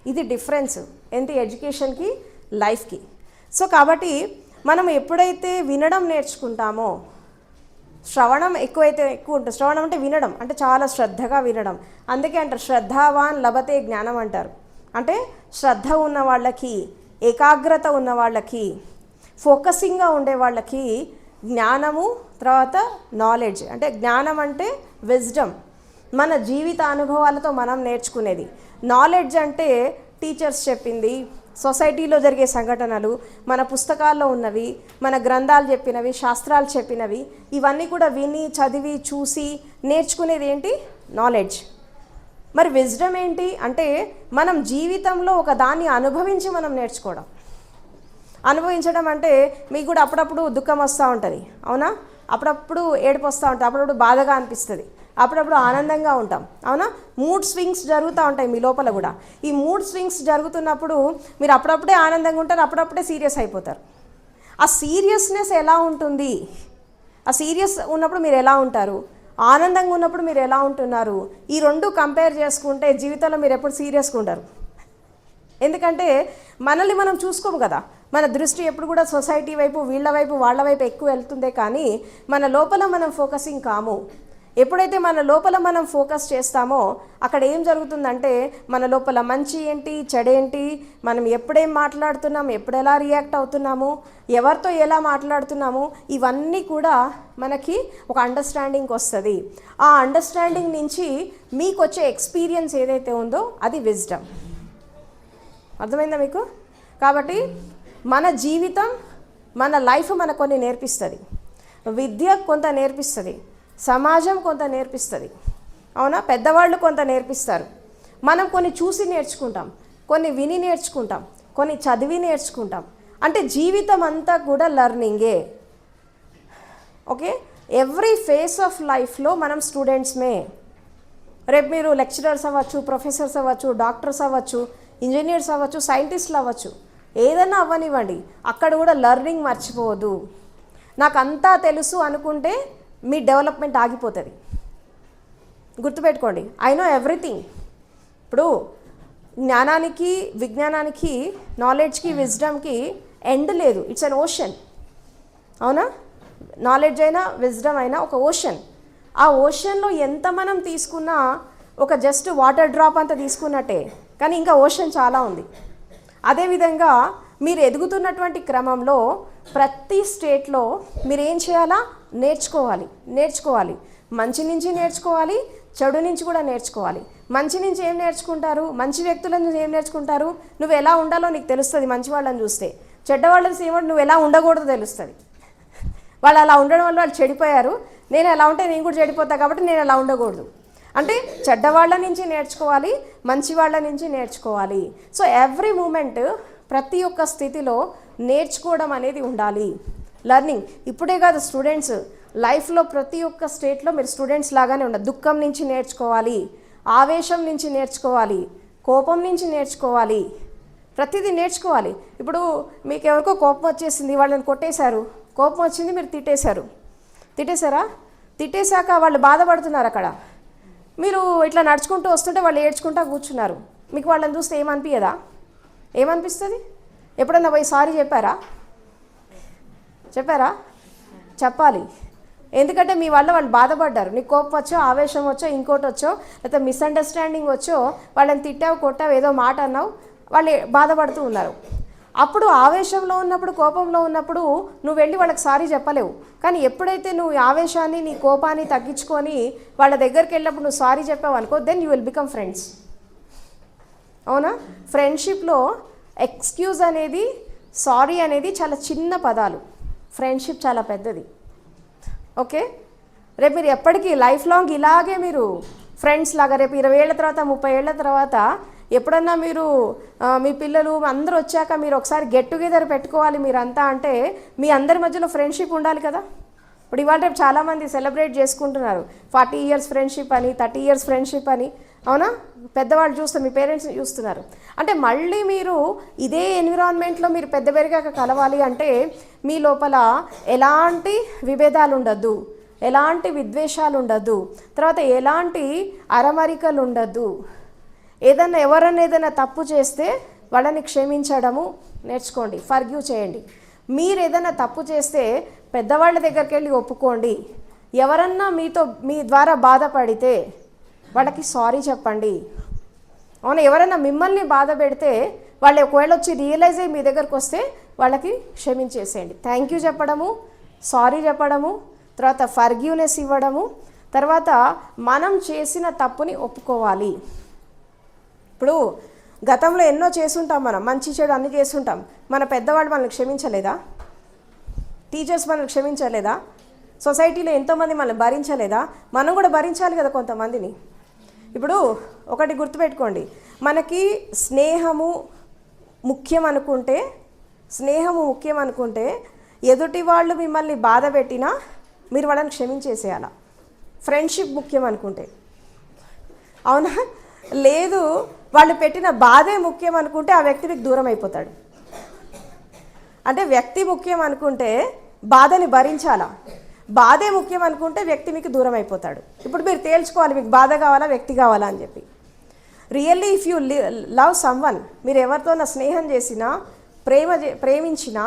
ఇది డిఫరెన్స్ ఏంటి ఎడ్యుకేషన్కి, లైఫ్కి. సో కాబట్టి మనం ఎప్పుడైతే వినడం నేర్చుకుంటామో, శ్రవణం ఎక్కువ ఉంటుంది. శ్రవణం అంటే వినడం, అంటే చాలా శ్రద్ధగా వినడం. అందుకే అంటారు శ్రద్ధావాన్ లభతే జ్ఞానం అంటారు. అంటే శ్రద్ధ ఉన్న వాళ్ళకి, ఏకాగ్రత ఉన్న వాళ్ళకి, ఫోకసింగ్గా ఉండే వాళ్ళకి జ్ఞానము, తర్వాత నాలెడ్జ్. అంటే జ్ఞానం అంటే విజ్డమ్, మన జీవిత అనుభవాలతో మనం నేర్చుకునేది. నాలెడ్జ్ అంటే టీచర్స్ చెప్పింది, సొసైటీలో జరిగే సంఘటనలు, మన పుస్తకాల్లో ఉన్నవి, మన గ్రంథాలు చెప్పినవి, శాస్త్రాలు చెప్పినవి, ఇవన్నీ కూడా విని, చదివి, చూసి నేర్చుకునేది ఏంటి, నాలెడ్జ్. మరి విజ్డమ్ ఏంటి అంటే మనం జీవితంలో ఒక దాన్ని అనుభవించి మనం నేర్చుకోవడం. అనుభవించడం అంటే మీకు కూడా అప్పుడప్పుడు దుఃఖం వస్తూ ఉంటుంది, అవునా? అప్పుడప్పుడు ఏడుపు వస్తూ ఉంటుంది, అప్పుడప్పుడు బాధగా అనిపిస్తుంది, అప్పుడప్పుడు ఆనందంగా ఉంటాం, అవునా? మూడ్ స్వింగ్స్ జరుగుతూ ఉంటాయి మీ లోపల కూడా. ఈ మూడ్ స్వింగ్స్ జరుగుతున్నప్పుడు మీరు అప్పుడప్పుడే ఆనందంగా ఉంటారు, అప్పుడప్పుడే సీరియస్ అయిపోతారు. ఆ సీరియస్నెస్ ఎలా ఉంటుంది, ఆ సీరియస్ ఉన్నప్పుడు మీరు ఎలా ఉంటారు, ఆనందంగా ఉన్నప్పుడు మీరు ఎలా ఉంటున్నారు, ఈ రెండు కంపేర్ చేసుకుంటే జీవితంలో మీరు ఎప్పుడు సీరియస్గా ఉంటారు. ఎందుకంటే మనల్ని మనం చూసుకోము కదా, మన దృష్టి ఎప్పుడు కూడా సొసైటీ వైపు, వీళ్ళ వైపు, వాళ్ళ వైపు ఎక్కువ వెళ్తుందే కానీ మన లోపల మనం ఫోకసింగ్ కాము. ఎప్పుడైతే మన లోపల మనం ఫోకస్ చేస్తామో అక్కడ ఏం జరుగుతుందంటే మన లోపల మంచి ఏంటి, చెడేంటి, మనం ఎప్పుడేం మాట్లాడుతున్నాం, ఎప్పుడు ఎలా రియాక్ట్ అవుతున్నాము, ఎవరితో ఎలా మాట్లాడుతున్నాము, ఇవన్నీ కూడా మనకి ఒక అండర్స్టాండింగ్కి వస్తుంది. ఆ అండర్స్టాండింగ్ నుంచి మీకు వచ్చే ఎక్స్పీరియన్స్ ఏదైతే ఉందో అది విజ్డమ్. అర్థమైందా మీకు? కాబట్టి మన జీవితం, మన లైఫ్ మనకు కొన్ని నేర్పిస్తుంది. విద్య కొంత నేర్పిస్తుంది, సమాజం కొంత నేర్పిస్తుంది, అవునా? పెద్దవాళ్ళు కొంత నేర్పిస్తారు. మనం కొన్ని చూసి నేర్చుకుంటాం, కొన్ని విని నేర్చుకుంటాం, కొన్ని చదివి నేర్చుకుంటాం. అంటే జీవితం అంతా కూడా లెర్నింగే. ఓకే, ఎవ్రీ ఫేస్ ఆఫ్ లైఫ్లో మనం స్టూడెంట్స్మే. రేపు మీరు లెక్చరర్స్ అవ్వచ్చు, ప్రొఫెసర్స్ అవ్వచ్చు, డాక్టర్స్ అవ్వచ్చు, ఇంజనీర్స్ అవ్వచ్చు, సైంటిస్టులు అవ్వచ్చు, ఏదైనా అవ్వనివ్వండి, అక్కడ కూడా లెర్నింగ్ మర్చిపోవద్దు. నాకు అంతా తెలుసు అనుకుంటే మీ డెవలప్మెంట్ ఆగిపోతుంది. గుర్తుపెట్టుకోండి, ఐ నో ఎవ్రీథింగ్. ఇప్పుడు జ్ఞానానికి, విజ్ఞానానికి, నాలెడ్జ్కి, విజ్డమ్కి ఎండ్ లేదు. ఇట్స్ అన్ ఓషన్, అవునా? నాలెడ్జ్ అయినా విజ్డమ్ అయినా ఒక ఓషన్. ఆ ఓషన్లో ఎంత మనం తీసుకున్నా ఒక జస్ట్ వాటర్ డ్రాప్ అంతా తీసుకున్నట్టే, కానీ ఇంకా ఓషన్ చాలా ఉంది. అదేవిధంగా మీరు ఎదుగుతున్నటువంటి క్రమంలో ప్రతి స్టేట్లో మీరు ఏం చేయాలా, నేర్చుకోవాలి. మంచి నుంచి నేర్చుకోవాలి, చెడు నుంచి కూడా నేర్చుకోవాలి. మంచి నుంచి ఏం నేర్చుకుంటారు, మంచి వ్యక్తుల నుంచి ఏం నేర్చుకుంటారు, నువ్వు ఎలా ఉండాలో నీకు తెలుస్తుంది మంచి వాళ్ళని చూస్తే. చెడ్డవాళ్ళని సేమ్ నువ్వు ఎలా ఉండకూడదో తెలుస్తుంది. వాళ్ళు అలా ఉండడం వల్ల వాళ్ళు చెడిపోయారు, నేను ఎలా ఉంటే నేను కూడా చెడిపోతా కాబట్టి నేను అలా ఉండకూడదు. అంటే చెడ్డవాళ్ళ నుంచి నేర్చుకోవాలి, మంచి వాళ్ళ నుంచి నేర్చుకోవాలి. సో ఎవ్రీ మూమెంట్, ప్రతి ఒక్క స్థితిలో నేర్చుకోవడం అనేది ఉండాలి. లెర్నింగ్ ఇప్పుడే కాదు, స్టూడెంట్స్ లైఫ్లో ప్రతి ఒక్క స్టేట్లో మీరు స్టూడెంట్స్ లాగానే ఉండాలి. దుఃఖం నుంచి నేర్చుకోవాలి, ఆవేశం నుంచి నేర్చుకోవాలి, కోపం నుంచి నేర్చుకోవాలి, ప్రతిదీ నేర్చుకోవాలి. ఇప్పుడు మీకు ఎవరికో కోపం వచ్చేసింది, వాళ్ళని కొట్టేశారు, కోపం వచ్చింది, మీరు తిట్టేశారా? తిట్టేశాక వాళ్ళు బాధపడుతున్నారు. అక్కడ మీరు ఇట్లా నడుచుకుంటూ వస్తుంటే వాళ్ళు ఏడ్చుకుంటూ కూర్చున్నారు. మీకు వాళ్ళని చూస్తే ఏమనిపిస్తుంది? ఎప్పుడన్నా పోయి సారీ చెప్పారా? చెప్పాలి. ఎందుకంటే మీ వల్ల వాళ్ళు బాధపడ్డారు. నీకు కోపం వచ్చో, ఆవేశం వచ్చో, ఇంకోటి వచ్చో, లేకపోతే మిస్అండర్స్టాండింగ్ వచ్చో, వాళ్ళని తిట్టావు, కొట్టావు, ఏదో మాట అన్నావు, వాళ్ళు బాధపడుతూ ఉన్నారు. అప్పుడు ఆవేశంలో ఉన్నప్పుడు, కోపంలో ఉన్నప్పుడు నువ్వు వెళ్ళి వాళ్ళకి సారీ చెప్పలేవు. కానీ ఎప్పుడైతే నువ్వు ఆవేశాన్ని, నీ కోపాన్ని తగ్గించుకొని వాళ్ళ దగ్గరికి వెళ్ళినప్పుడు నువ్వు సారీ చెప్పావు అనుకో, then you will become friends. అవునా? ఫ్రెండ్షిప్లో ఎక్స్క్యూజ్ అనేది, సారీ అనేది చాలా చిన్న పదాలు, ఫ్రెండ్షిప్ చాలా పెద్దది. ఓకే, రేపు మీరు ఎప్పటికీ లైఫ్ లాంగ్ ఇలాగే మీరు ఫ్రెండ్స్ లాగా, రేపు 20 ఏళ్ళ తర్వాత, 30 ఏళ్ళ తర్వాత ఎప్పుడన్నా మీరు మీ పిల్లలు అందరూ వచ్చాక మీరు ఒకసారి గెట్ టుగెదర్ పెట్టుకోవాలి మీరంతా అంటే, మీ అందరి మధ్యలో ఫ్రెండ్షిప్ ఉండాలి కదా. ఇప్పుడు ఇవాళ రేపు చాలామంది సెలబ్రేట్ చేసుకుంటున్నారు 40 years ఫ్రెండ్షిప్ అని, 30 years ఫ్రెండ్షిప్ అని. అవునా? పెద్దవాళ్ళు చూస్తే మీ పేరెంట్స్ని చూస్తున్నారు. అంటే మళ్ళీ మీరు ఇదే ఎన్విరాన్మెంట్లో మీరు పెద్ద పెరిగాక కలవాలి అంటే మీ లోపల ఎలాంటి విభేదాలు ఉండద్దు, ఎలాంటి విద్వేషాలు ఉండద్దు, తర్వాత ఎలాంటి అరమరికలు ఉండద్దు. ఎవరన్నా ఏదైనా తప్పు చేస్తే వాళ్ళని క్షమించడము నేర్చుకోండి, ఫర్గివ్ చేయండి. మీరు ఏదైనా తప్పు చేస్తే పెద్దవాళ్ళ దగ్గరికి వెళ్ళి ఒప్పుకోండి. ఎవరన్నా మీ ద్వారా బాధపడితే వాళ్ళకి సారీ చెప్పండి. అవునా? ఎవరైనా మిమ్మల్ని బాధ పెడితే వాళ్ళు ఒకవేళ వచ్చి రియలైజ్ అయ్యి మీ దగ్గరకు వస్తే వాళ్ళకి క్షమించేసేయండి. థ్యాంక్ యూ చెప్పడము, సారీ చెప్పడము, తర్వాత ఫర్గివ్నెస్ ఇవ్వడము, తర్వాత మనం చేసిన తప్పుని ఒప్పుకోవాలి. ఇప్పుడు గతంలో ఎన్నో చేసుంటాం, మనం మంచి చెడు అన్నీ చేసుంటాం. మన పెద్దవాళ్ళు మనల్ని క్షమించలేదా? టీచర్స్ మనల్ని క్షమించలేదా? సొసైటీలో ఎంతోమంది మనల్ని భరించలేదా? మనం కూడా భరించాలి కదా కొంతమందిని. ఇప్పుడు ఒకటి గుర్తుపెట్టుకోండి, మనకి స్నేహము ముఖ్యం అనుకుంటే ఎదుటి వాళ్ళు మిమ్మల్ని బాధ పెట్టినా మీరు వాళ్ళని క్షమించేసేయాల. ఫ్రెండ్షిప్ ముఖ్యం అనుకుంటే, అవునా? లేదు, వాళ్ళు పెట్టిన బాధే ముఖ్యం అనుకుంటే ఆ వ్యక్తి మీకు దూరం అయిపోతాడు. అంటే వ్యక్తి ముఖ్యం అనుకుంటే బాధని భరించాలా, బాధే ముఖ్యం అనుకుంటే వ్యక్తి మీకు దూరం అయిపోతాడు. ఇప్పుడు మీరు తేల్చుకోవాలి, మీకు బాధ కావాలా, వ్యక్తి కావాలా అని చెప్పి. Really if you love someone, మీరు ఎవరితోన స్నేహం చేసినా, ప్రేమించినా,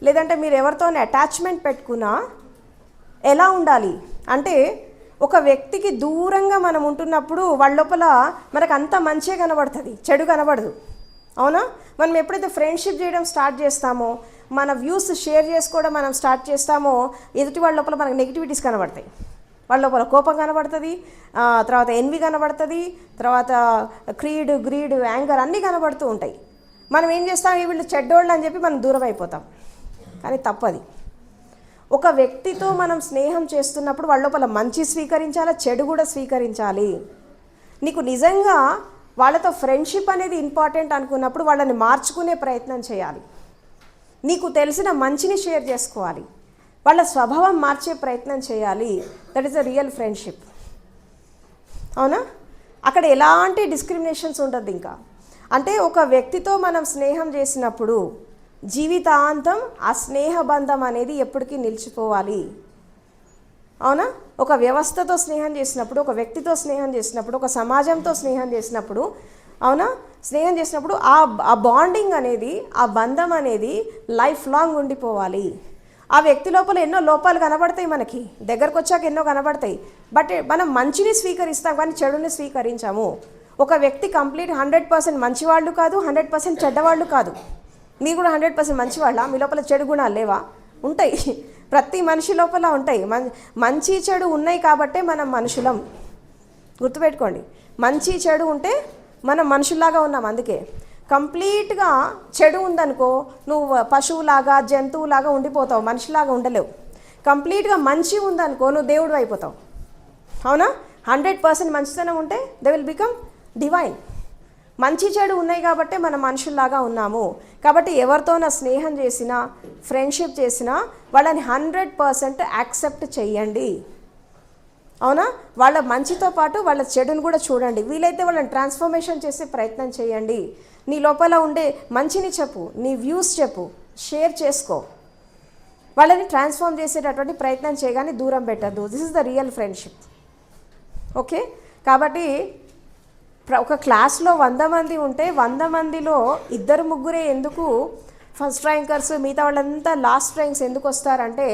లేదంటే మీరు ఎవరితోనే అటాచ్మెంట్ పెట్టుకున్నా ఎలా ఉండాలి అంటే, ఒక వ్యక్తికి దూరంగా మనం ఉంటున్నప్పుడు వాళ్ళ లోపల మనకు అంత మంచిగా కనబడుతుంది, చెడు కనబడదు. అవునా? మనం ఎప్పుడైతే ఫ్రెండ్షిప్ చేయడం స్టార్ట్ చేస్తామో, మన వ్యూస్ షేర్ చేసుకోవడం మనం స్టార్ట్ చేస్తామో, ఎదుటి వాళ్ళ లోపల మనకు నెగిటివిటీస్ కనబడతాయి. వాళ్ళ లోపల కోపం కనబడుతుంది, తర్వాత ఎన్వి కనబడుతుంది, తర్వాత గ్రీడ్, యాంగర్ అన్నీ కనబడుతూ ఉంటాయి. మనం ఏం చేస్తాం, వీళ్ళు చెడ్డోళ్ళు అని చెప్పి మనం దూరం అయిపోతాం. కానీ తప్పది. ఒక వ్యక్తితో మనం స్నేహం చేస్తున్నప్పుడు వాళ్ళ లోపల మంచి స్వీకరించాలి, చెడు కూడా స్వీకరించాలి. నీకు నిజంగా వాళ్ళతో ఫ్రెండ్షిప్ అనేది ఇంపార్టెంట్ అనుకున్నప్పుడు వాళ్ళని మార్చుకునే ప్రయత్నం చేయాలి. నీకు తెలిసిన మంచిని షేర్ చేసుకోవాలి, వాళ్ళ స్వభావం మార్చే ప్రయత్నం చేయాలి. That is a real friendship. అవునా? అక్కడ ఎలాంటి డిస్క్రిమినేషన్స్ ఉండదు. ఇంకా అంటే ఒక వ్యక్తితో మనం స్నేహం చేసినప్పుడు జీవితాంతం ఆ స్నేహ బంధం అనేది ఎప్పటికీ నిలిచిపోవాలి. అవునా? ఒక వ్యవస్థతో స్నేహం చేసినప్పుడు, ఒక వ్యక్తితో స్నేహం చేసినప్పుడు, ఒక సమాజంతో స్నేహం చేసినప్పుడు, అవునా, స్నేహం చేసినప్పుడు ఆ బాండింగ్ అనేది, ఆ బంధం అనేది లైఫ్ లాంగ్ ఉండిపోవాలి. ఆ వ్యక్తి లోపల ఎన్నో లోపాలు కనబడతాయి, మనకి దగ్గరకు వచ్చాక ఎన్నో కనబడతాయి. బట్ మనం మంచిని స్వీకరిస్తాం కానీ చెడుని స్వీకరించాము. ఒక వ్యక్తి కంప్లీట్ 100% మంచివాళ్ళు కాదు, 100% చెడ్డవాళ్ళు కాదు. మీరు కూడా 100% మంచివాళ్ళ? మీ లోపల చెడు గుణాలు లేవా? ఉంటాయి, ప్రతి మనిషి లోపల ఉంటాయి. మంచి చెడు ఉన్నాయి కాబట్టే మనం మనుషులం. గుర్తుపెట్టుకోండి, మంచి చెడు ఉంటే మనం మనుషుల్లాగా ఉన్నాం. అందుకే కంప్లీట్గా చెడు ఉందనుకో, నువ్వు పశువులాగా జంతువులాగా ఉండిపోతావు, మనిషిలాగా ఉండలేవు. కంప్లీట్గా మంచి ఉందనుకో, నువ్వు దేవుడు అయిపోతావు. అవునా? 100% మంచితనం ఉంటే దే విల్ బికమ్ డివైన్. మంచి చెడు ఉన్నాయి కాబట్టే మనం మనుషుల్లాగా ఉన్నాము. కాబట్టి ఎవరితోనా స్నేహం చేసినా, ఫ్రెండ్షిప్ చేసినా వాళ్ళని 100% యాక్సెప్ట్ చెయ్యండి. అవునా? వాళ్ళ మంచితో పాటు వాళ్ళ చెడుని కూడా చూడండి. వీలైతే వాళ్ళని ట్రాన్స్ఫర్మేషన్ చేసే ప్రయత్నం చేయండి. నీ లోపల ఉండే మంచిని చెప్పు, నీ వ్యూస్ చెప్పు, షేర్ చేసుకో. వాళ్ళని ట్రాన్స్ఫార్మ్ చేసేటటువంటి ప్రయత్నం చేయగానే దూరం పెట్టద్దు. This is the real friendship. Okay? కాబట్టి ఒక క్లాస్లో 100 మంది ఉంటే 100 మందిలో 2-3 ఎందుకు ఫస్ట్ ర్యాంకర్స్, మిగతా వాళ్ళంతా లాస్ట్ ర్యాంక్స్ ఎందుకు వస్తారంటే,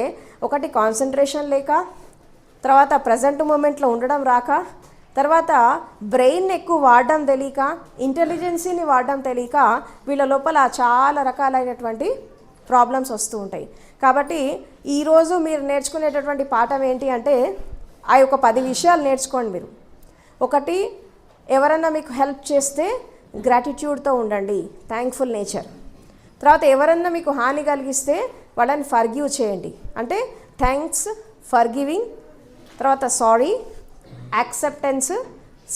ఒకటి కాన్సన్ట్రేషన్ లేక, తర్వాత ప్రజెంట్ మూమెంట్లో ఉండడం రాక, తర్వాత బ్రెయిన్ ఎక్కువ వాడడం తెలియక, ఇంటెలిజెన్సీని వాడడం తెలియక వీళ్ళ లోపల చాలా రకాలైనటువంటి ప్రాబ్లమ్స్ వస్తూ ఉంటాయి. కాబట్టి ఈరోజు మీరు నేర్చుకునేటటువంటి పాఠం ఏంటి అంటే, ఆ యొక్క 10 విషయాలు నేర్చుకోండి మీరు. ఒకటి, ఎవరన్నా మీకు హెల్ప్ చేస్తే గ్రాటిట్యూడ్తో ఉండండి, థ్యాంక్ఫుల్ నేచర్. తర్వాత ఎవరన్నా మీకు హాని కలిగిస్తే వాళ్ళని ఫర్గివ్ చేయండి, అంటే థ్యాంక్స్, ఫర్గివింగ్, తర్వాత సారీ, యాక్సెప్టెన్స్,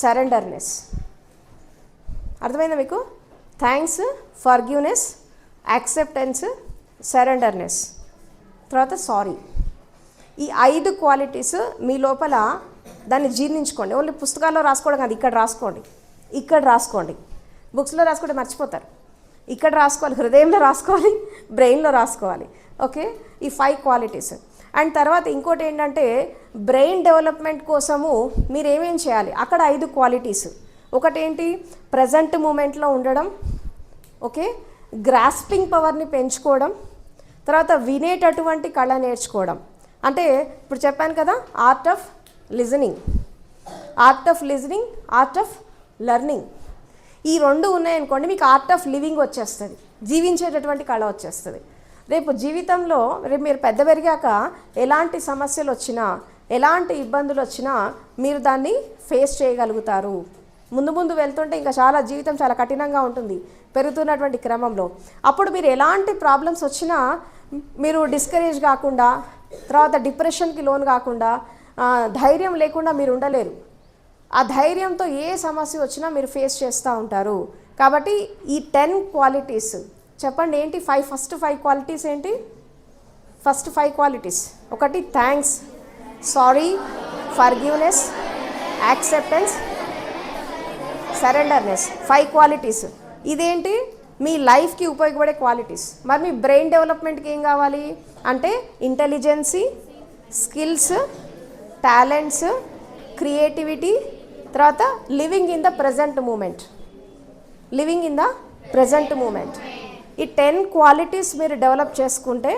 సరెండర్నెస్. అర్థమైందా మీకు? థ్యాంక్స్, ఫర్గివ్నెస్, యాక్సెప్టెన్స్, సరెండర్నెస్, తర్వాత సారీ. ఈ 5 క్వాలిటీస్ మీ లోపల దాన్ని జీర్ణించుకోండి. ఓన్లీ పుస్తకాల్లో రాసుకోవడం కాదు, ఇక్కడ రాసుకోండి, ఇక్కడ రాసుకోండి. బుక్స్లో రాసుకుంటే మర్చిపోతారు. ఇక్కడ రాసుకోవాలి, హృదయంలో రాసుకోవాలి, బ్రెయిన్లో రాసుకోవాలి. ఓకే? ఈ 5 క్వాలిటీస్. అండ్ తర్వాత ఇంకోటి ఏంటంటే, బ్రెయిన్ డెవలప్మెంట్ కోసము మీరు ఏమేం చేయాలి, అక్కడ 5 క్వాలిటీస్. ఒకటేంటి, ప్రజెంట్ మూమెంట్లో ఉండడం. ఓకే? గ్రాస్పింగ్ పవర్ని పెంచుకోవడం. తర్వాత వినేటటువంటి కళ నేర్చుకోవడం. అంటే ఇప్పుడు చెప్పాను కదా, art of listening, art of listening, art of learning. ఈ 2 ఉన్నాయనుకోండి, మీకు ఆర్ట్ ఆఫ్ లివింగ్ వచ్చేస్తుంది, జీవించేటటువంటి కళ వచ్చేస్తుంది. రేపు జీవితంలో రేపు మీరు పెద్ద పెరిగాక ఎలాంటి సమస్యలు వచ్చినా, ఎలాంటి ఇబ్బందులు వచ్చినా మీరు దాన్ని ఫేస్ చేయగలుగుతారు. ముందు ముందు వెళ్తుంటే ఇంకా చాలా జీవితం చాలా కఠినంగా ఉంటుంది పెరుగుతున్నటువంటి క్రమంలో. అప్పుడు మీరు ఎలాంటి ప్రాబ్లమ్స్ వచ్చినా మీరు డిస్కరేజ్ కాకుండా, తర్వాత డిప్రెషన్కి లోన్ కాకుండా, ధైర్యం లేకుండా మీరు ఉండలేరు. ఆ ధైర్యంతో ఏ సమస్య వచ్చినా మీరు ఫేస్ చేస్తూ ఉంటారు. కాబట్టి ఈ 10 క్వాలిటీస్ చెప్పండి ఏంటి? ఫస్ట్ 5 క్వాలిటీస్ ఏంటి? First 5 qualities. ఒకటి థ్యాంక్స్, సారీ, ఫర్గివ్నెస్, యాక్సెప్టెన్స్, సరెండర్నెస్. 5 క్వాలిటీస్. ఇదేంటి? మీ లైఫ్కి ఉపయోగపడే క్వాలిటీస్. మరి మీ బ్రెయిన్ డెవలప్మెంట్కి ఏం కావాలి అంటే, ఇంటెలిజెన్సీ, స్కిల్స్, టాలెంట్స్, క్రియేటివిటీ, తర్వాత living in the present moment. Living in the present moment. ఈ 10 క్వాలిటీస్ మీరు డెవలప్ చేసుకుంటే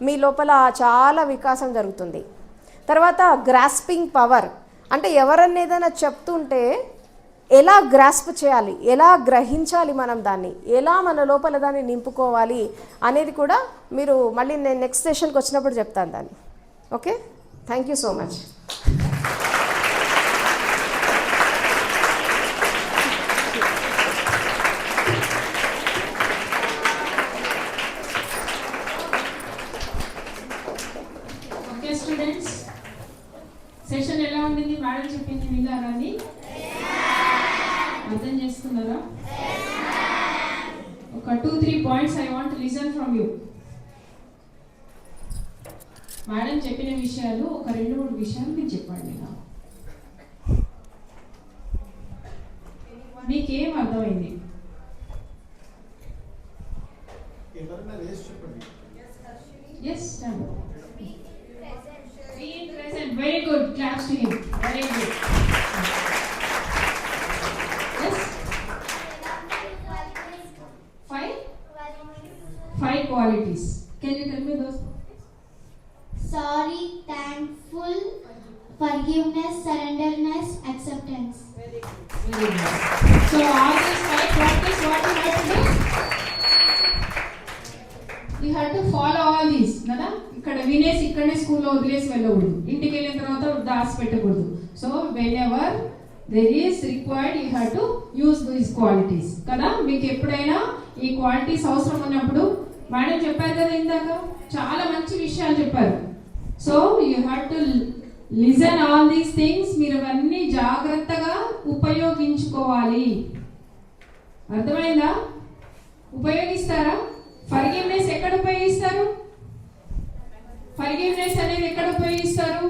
మీ లోపల చాలా వికాసం జరుగుతుంది. తర్వాత గ్రాస్పింగ్ పవర్, అంటే ఎవరన్నా ఏదైనా చెప్తుంటే ఎలా గ్రాస్ప్ చేయాలి, ఎలా గ్రహించాలి, మనం దాన్ని ఎలా మన లోపల దాన్ని నింపుకోవాలి అనేది కూడా మీరు మళ్ళీ నేను నెక్స్ట్ సెషన్కి వచ్చినప్పుడు చెప్తాను దాన్ని. Okay? Thank you so much. Okay students, session ఎలా ఉండింది? మేడం చెప్పింది విన్నారా? అర్థం చేసుకున్నారా? ఒక 2-3 points I want to listen from you. Madam చెప్పిన విషయాలు ఒక 2-3 విషయాలు మీరు చెప్పండి. మీకేం అర్థమైంది? Yes, done. Be present. Very good. Claps to him. Very good. Yes. 5 qualities. Can you tell me those? Sorry, thankful, forgiveness, surrenderness, acceptance. Very good. Very good. So all these 5 qualities, what you have to do? You have to follow all these. Nada? ఇక్కడ వినేసి ఇక్కడనే స్కూల్లో వదిలేసి వెళ్ళకూడదు, ఇంటికి వెళ్ళిన తర్వాత దాచి పెట్టకూడదు. So when ever there is required you have to use these qualities కదా. మీకు ఎప్పుడైనా ఈ క్వాలిటీస్ అవసరం ఉన్నప్పుడు మేడం చెప్పారు కదా ఇందాక, చాలా మంచి విషయాలు చెప్పారు. So you have to listen all these things. మీరు అవన్నీ జాగ్రత్తగా ఉపయోగించుకోవాలి. అర్థమైందా? ఉపయోగిస్తారా? ఫర్గివ్నెస్ ఎక్కడ ఉపయోగిస్తారు? ఫర్గివ్నెస్ అనేది ఎక్కడ ఉపయోగిస్తారు?